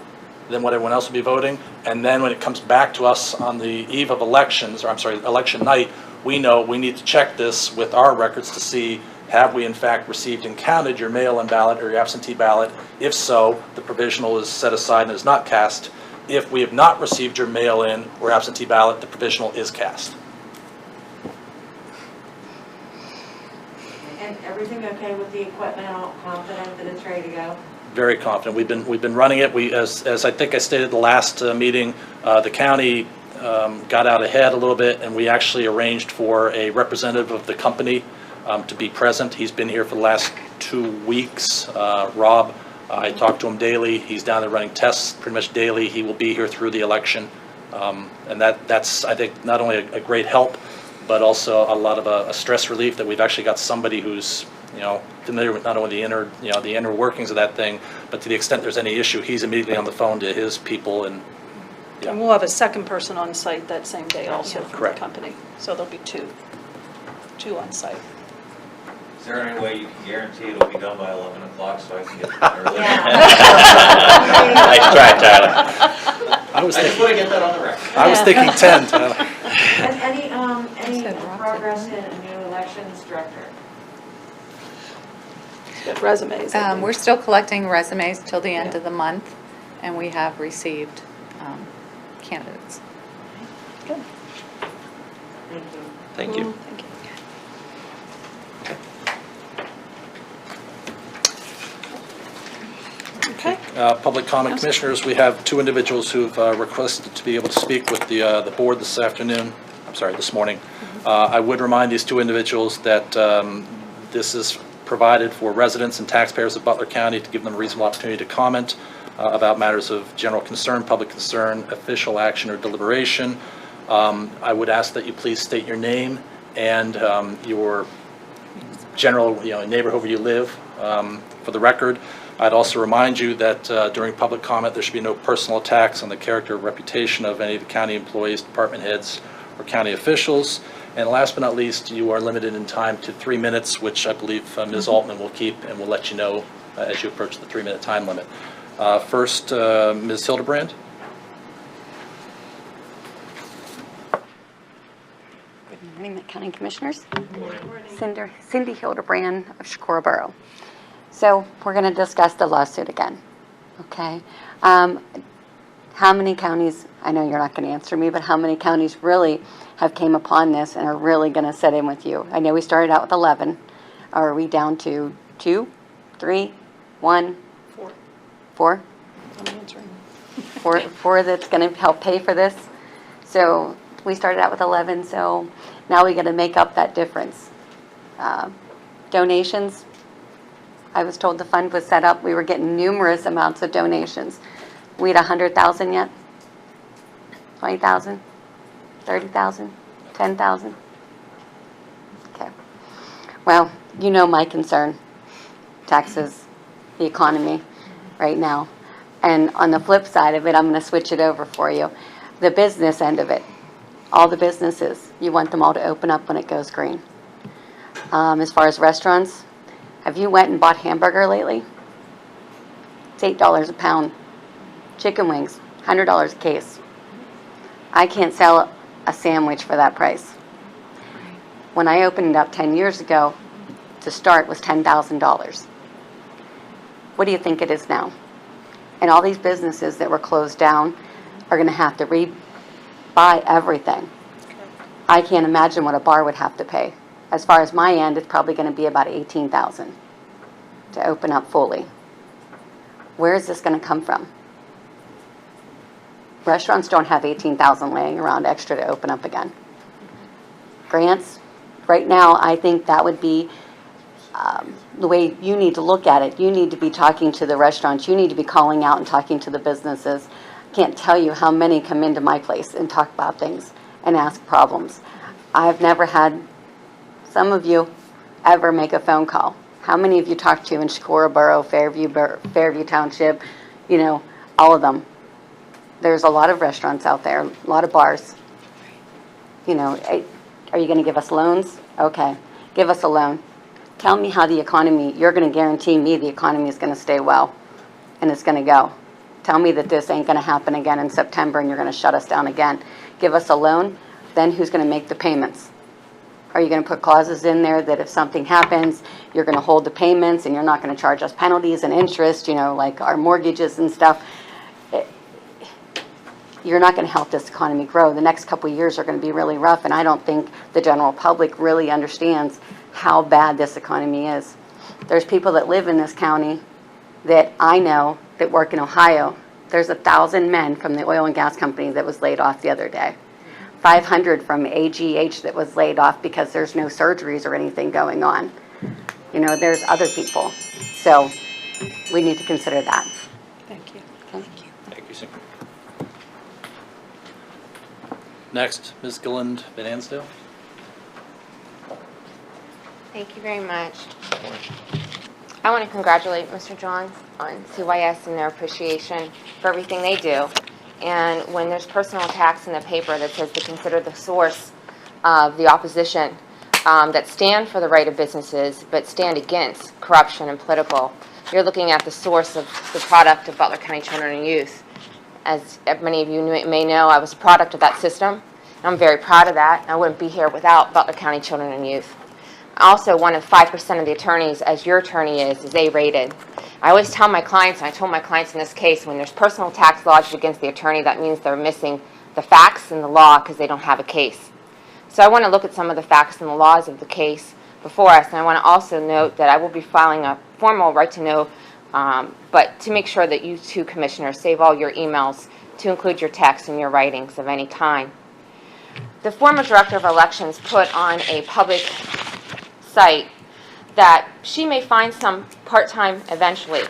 [SPEAKER 5] than what everyone else will be voting. And then when it comes back to us on the eve of elections, or I'm sorry, election night, we know we need to check this with our records to see, have we in fact received and counted your mail-in ballot or your absentee ballot? If so, the provisional is set aside and is not cast. If we have not received your mail-in or absentee ballot, the provisional is cast.
[SPEAKER 15] And everything okay with the equipment, all confident that it's ready to go?
[SPEAKER 5] Very confident. We've been running it. As I think I stated the last meeting, the county got out ahead a little bit, and we actually arranged for a representative of the company to be present. He's been here for the last 2 weeks. Rob, I talk to him daily. He's down there running tests pretty much daily. He will be here through the election, and that's I think not only a great help, but also a lot of a stress relief that we've actually got somebody who's familiar with not only the inner workings of that thing, but to the extent there's any issue, he's immediately on the phone to his people. And yeah.
[SPEAKER 1] And we'll have a second person on site that same day also from the
[SPEAKER 5] Correct.
[SPEAKER 1] company. So there'll be two on site.
[SPEAKER 14] Is there any way you can guarantee it'll be done by 11 o'clock so I can get there early?
[SPEAKER 9] Nice try, Tyler.
[SPEAKER 5] I was
[SPEAKER 14] I just
[SPEAKER 5] thinking,
[SPEAKER 14] want to get that on the record.
[SPEAKER 5] I was thinking 10. Tyler.
[SPEAKER 15] Any
[SPEAKER 3] said Rob
[SPEAKER 15] progress
[SPEAKER 3] said
[SPEAKER 15] in a new elections director?
[SPEAKER 1] Good resumes. I think.
[SPEAKER 3] We're still collecting resumes till the end of the month, and we have received candidates.
[SPEAKER 1] Good.
[SPEAKER 15] Thank you.
[SPEAKER 9] Thank you.
[SPEAKER 1] Thank you. Okay.
[SPEAKER 5] Public comment, commissioners, we have 2 individuals who've requested to be able to speak with the board this morning. I would remind these 2 individuals that this is provided for residents and taxpayers of Butler County to give them a reasonable opportunity to comment about matters of general concern, public concern, official action, or deliberation. I would ask that you please state your name and your general neighborhood where you live for the record. I'd also remind you that during public comment, there should be no personal attacks on the character or reputation of any of the county employees, department heads, or county officials. And last but not least, you are limited in time to 3 minutes, which I believe Ms. Altman will keep, and we'll let you know as you approach the 3-minute time limit. First, Ms. Hildebrand.
[SPEAKER 16] Good morning, County Commissioners. Cindy Hildebrand of Shakora Borough. So we're going to discuss the lawsuit again, okay? How many counties, I know you're not going to answer me, but how many counties really have came upon this and are really going to sit in with you? I know we started out with 11. Are we down to 2, 3, 1?
[SPEAKER 1] 4.
[SPEAKER 16] 4?
[SPEAKER 1] I'm answering.
[SPEAKER 16] Four that's going to help pay for this. So we started out with 11, so now we got to make up that difference. Donations, I was told the fund was set up. We were getting numerous amounts of donations. We had 100,000 yet? 20,000? 30,000? 10,000? Okay. Well, you know my concern. Taxes, the economy right now. And on the flip side of it, I'm going to switch it over for you. The business end of it. All the businesses, you want them all to open up when it goes green. As far as restaurants, have you went and bought hamburger lately? It's $8 a pound. Chicken wings, $100 a case. I can't sell a sandwich for that price. When I opened it up 10 years ago, to start was $10,000. What do you think it is now? And all these businesses that were closed down are going to have to buy everything. I can't imagine what a bar would have to pay. As far as my end, it's probably going to be about $18,000 to open up fully. Where is this going to come from? Restaurants don't have $18,000 laying around extra to open up again. Grants, right now, I think that would be the way you need to look at it. You need to be talking to the restaurants. You need to be calling out and talking to the businesses. I can't tell you how many come into my place and talk about things and ask problems. I've never had some of you ever make a phone call. How many of you talked to in Scarborough, Fairview Township, you know, all of them. There's a lot of restaurants out there, a lot of bars. You know, are you going to give us loans? Okay, give us a loan. Tell me how the economy, you're going to guarantee me the economy is going to stay well and it's going to go. Tell me that this ain't going to happen again in September and you're going to shut us down again. Give us a loan, then who's going to make the payments? Are you going to put clauses in there that if something happens, you're going to hold the payments and you're not going to charge us penalties and interest, you know, like our mortgages and stuff? You're not going to help this economy grow. The next couple of years are going to be really rough, and I don't think the general public really understands how bad this economy is. There's people that live in this county that I know that work in Ohio. There's 1,000 men from the oil and gas company that was laid off the other day. 500 from AGH that was laid off because there's no surgeries or anything going on. You know, there's other people. So we need to consider that.
[SPEAKER 1] Thank you.
[SPEAKER 16] Okay.
[SPEAKER 5] Thank you, sir. Next, Ms. Gilliland Van Ansdale.
[SPEAKER 17] Thank you very much. I want to congratulate Mr. Johns on CYS and their appreciation for everything they do. And when there's personal attacks in the paper that says to consider the source of the opposition that stand for the right of businesses but stand against corruption and political, you're looking at the source of the product of Butler County Children and Youth. As many of you may know, I was a product of that system, and I'm very proud of that. I wouldn't be here without Butler County Children and Youth. Also, one of 5% of the attorneys, as your attorney is A-rated. I always tell my clients, and I told my clients in this case, when there's personal attacks lodged against the attorney, that means they're missing the facts and the law because they don't have a case. So I want to look at some of the facts and the laws of the case before us, and I want to also note that I will be filing a formal right to know, but to make sure that you two commissioners save all your emails to include your texts and your writings of any kind. The former director of elections put on a public site that she may find some part-time eventually.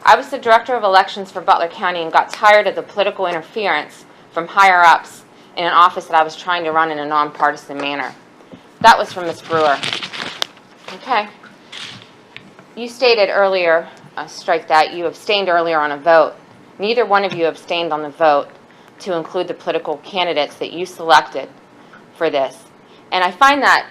[SPEAKER 17] I was the director of elections for Butler County and got tired of the political interference from higher-ups in an office that I was trying to run in a nonpartisan manner. That was from Ms. Brewer. Okay. You stated earlier, strike that, you abstained earlier on a vote. Neither one of you abstained on the vote to include the political candidates that you selected for this. And I find that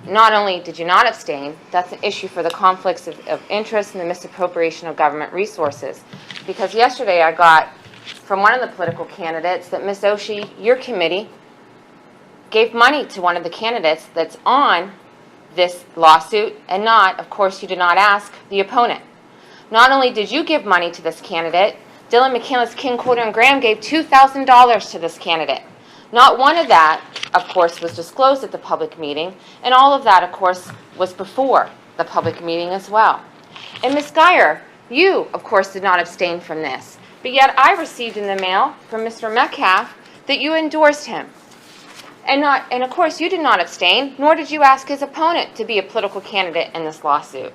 [SPEAKER 17] not only did you not abstain, that's an issue for the conflicts of interest and the misappropriation of government resources. Because yesterday I got from one of the political candidates that Ms. Oshie, your committee, gave money to one of the candidates that's on this lawsuit, and not, of course, you did not ask the opponent. Not only did you give money to this candidate, Dylan McCandless, King, Coulter, and Graham gave $2,000 to this candidate. Not one of that, of course, was disclosed at the public meeting, and all of that, of course, was before the public meeting as well. And Ms. Geyer, you, of course, did not abstain from this, but yet I received in the mail from Mr. Metcalf that you endorsed him. And of course, you did not abstain, nor did you ask his opponent to be a political candidate in this lawsuit.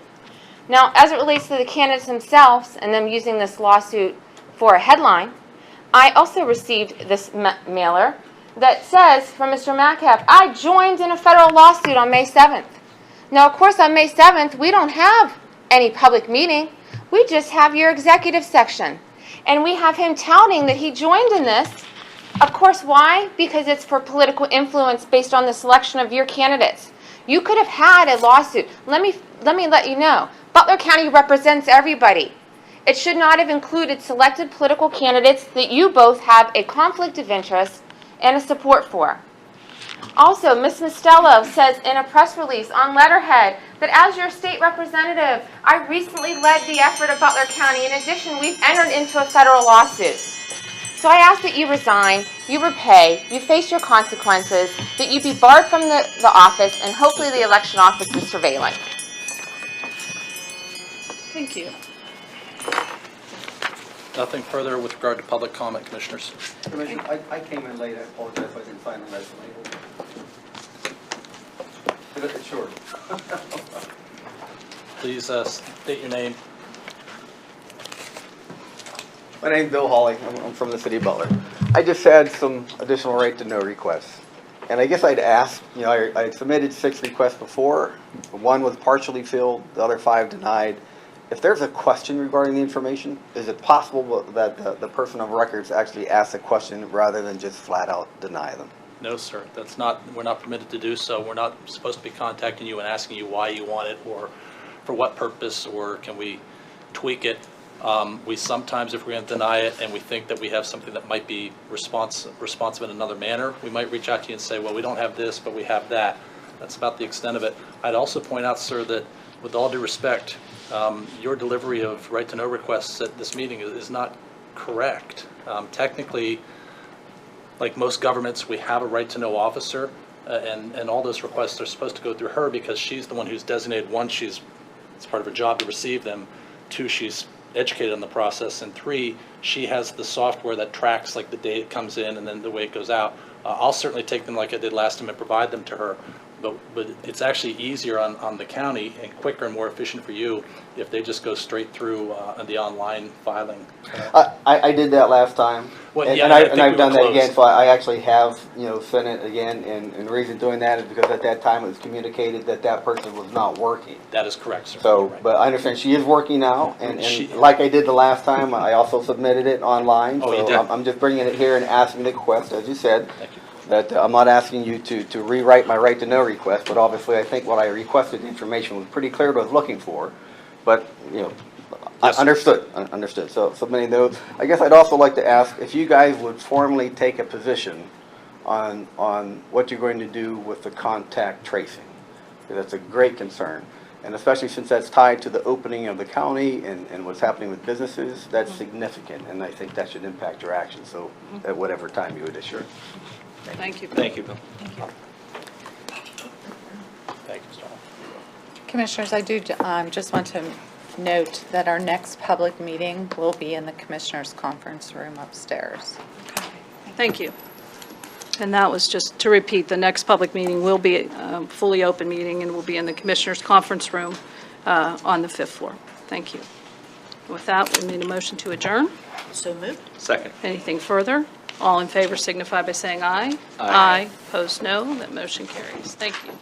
[SPEAKER 17] Now, as it relates to the candidates themselves and them using this lawsuit for a headline, I also received this mailer that says from Mr. Metcalf, I joined in a federal lawsuit on May 7th. Now, of course, on May 7th, we don't have any public meeting. We just have your executive section. And we have him touting that he joined in this. Of course, why? Because it's for political influence based on the selection of your candidates. You could have had a lawsuit. Let me let you know. Butler County represents everybody. It should not have included selected political candidates that you both have a conflict of interest and a support for. Also, Ms. Mostello says in a press release on letterhead that as your state representative, I recently led the effort of Butler County. In addition, we've entered into a federal lawsuit. So I ask that you resign, you repay, you face your consequences, that you be barred from the office, and hopefully the election office is surveilling.
[SPEAKER 1] Thank you.
[SPEAKER 5] Nothing further with regard to public comment, Commissioners.
[SPEAKER 18] Commissioner, I came in late. I apologize if I didn't find the resume. Sure.
[SPEAKER 5] Please state your name.
[SPEAKER 18] My name's Bill Hawley. I'm from the city of Butler. I just had some additional right to know requests. And I guess I'd ask, you know, I had submitted 6 requests before. 1 was partially filled, the other 5 denied. If there's a question regarding the information, is it possible that the person of records actually asks a question rather than just flat out deny them?
[SPEAKER 5] No, sir. That's not. We're not permitted to do so. We're not supposed to be contacting you and asking you why you want it or for what purpose, or can we tweak it. We sometimes, if we're going to deny it and we think that we have something that might be responsive in another manner, we might reach out to you and say, well, we don't have this, but we have that. That's about the extent of it. I'd also point out, sir, that with all due respect, your delivery of right-to-know requests at this meeting is not correct. Technically, like most governments, we have a right-to-know officer, and all those requests are supposed to go through her because she's the one who's designated. 1, it's part of her job to receive them. 2, she's educated on the process, and 3, she has the software that tracks like the day it comes in and then the way it goes out. I'll certainly take them like I did last time and provide them to her, but it's actually easier on the county and quicker and more efficient for you if they just go straight through the online filing.
[SPEAKER 18] I did that last time,
[SPEAKER 5] Well,
[SPEAKER 18] and,
[SPEAKER 5] yeah,
[SPEAKER 18] and,
[SPEAKER 5] I
[SPEAKER 18] I,
[SPEAKER 5] think
[SPEAKER 18] and I've
[SPEAKER 5] we
[SPEAKER 18] done
[SPEAKER 5] were
[SPEAKER 18] that
[SPEAKER 5] close.
[SPEAKER 18] again, so I actually have, you know, sent it again, and the reason doing that is because at that time it was communicated that that person was not working.
[SPEAKER 5] That is correct, sir.
[SPEAKER 18] So,
[SPEAKER 5] Right.
[SPEAKER 18] but I understand she is working now, and
[SPEAKER 5] She-
[SPEAKER 18] like I did the last time, I also submitted it online.
[SPEAKER 9] Oh, you
[SPEAKER 18] So
[SPEAKER 9] did?
[SPEAKER 18] I'm just bringing it here and asking the request, as you said,
[SPEAKER 5] Thank you.
[SPEAKER 18] that I'm not asking you to rewrite my right to know request, but obviously I think what I requested, the information was pretty clear what I was looking for, but, you know,
[SPEAKER 5] Yes, sir.
[SPEAKER 18] Understood. So submitting those. I guess I'd also like to ask if you guys would formally take a position on what you're going to do with the contact tracing. Because that's a great concern. And especially since that's tied to the opening of the county and what's happening with businesses, that's significant. And I think that should impact your action. So at whatever time you would issue.
[SPEAKER 1] Thank you.
[SPEAKER 9] Thank you, Bill.
[SPEAKER 5] Thank you, Mr. Hall.
[SPEAKER 3] Commissioners, I do just want to note that our next public meeting will be in the Commissioners' Conference Room upstairs.
[SPEAKER 1] Thank you. And that was just to repeat, the next public meeting will be a fully open meeting and will be in the Commissioners' Conference Room on the 5th floor. Thank you. With that, we need a motion to adjourn.
[SPEAKER 8] So moved.
[SPEAKER 9] Second.
[SPEAKER 1] Anything further? All in favor signify by saying aye.
[SPEAKER 9] Aye.
[SPEAKER 1] Opposed, no. That motion carries. Thank you.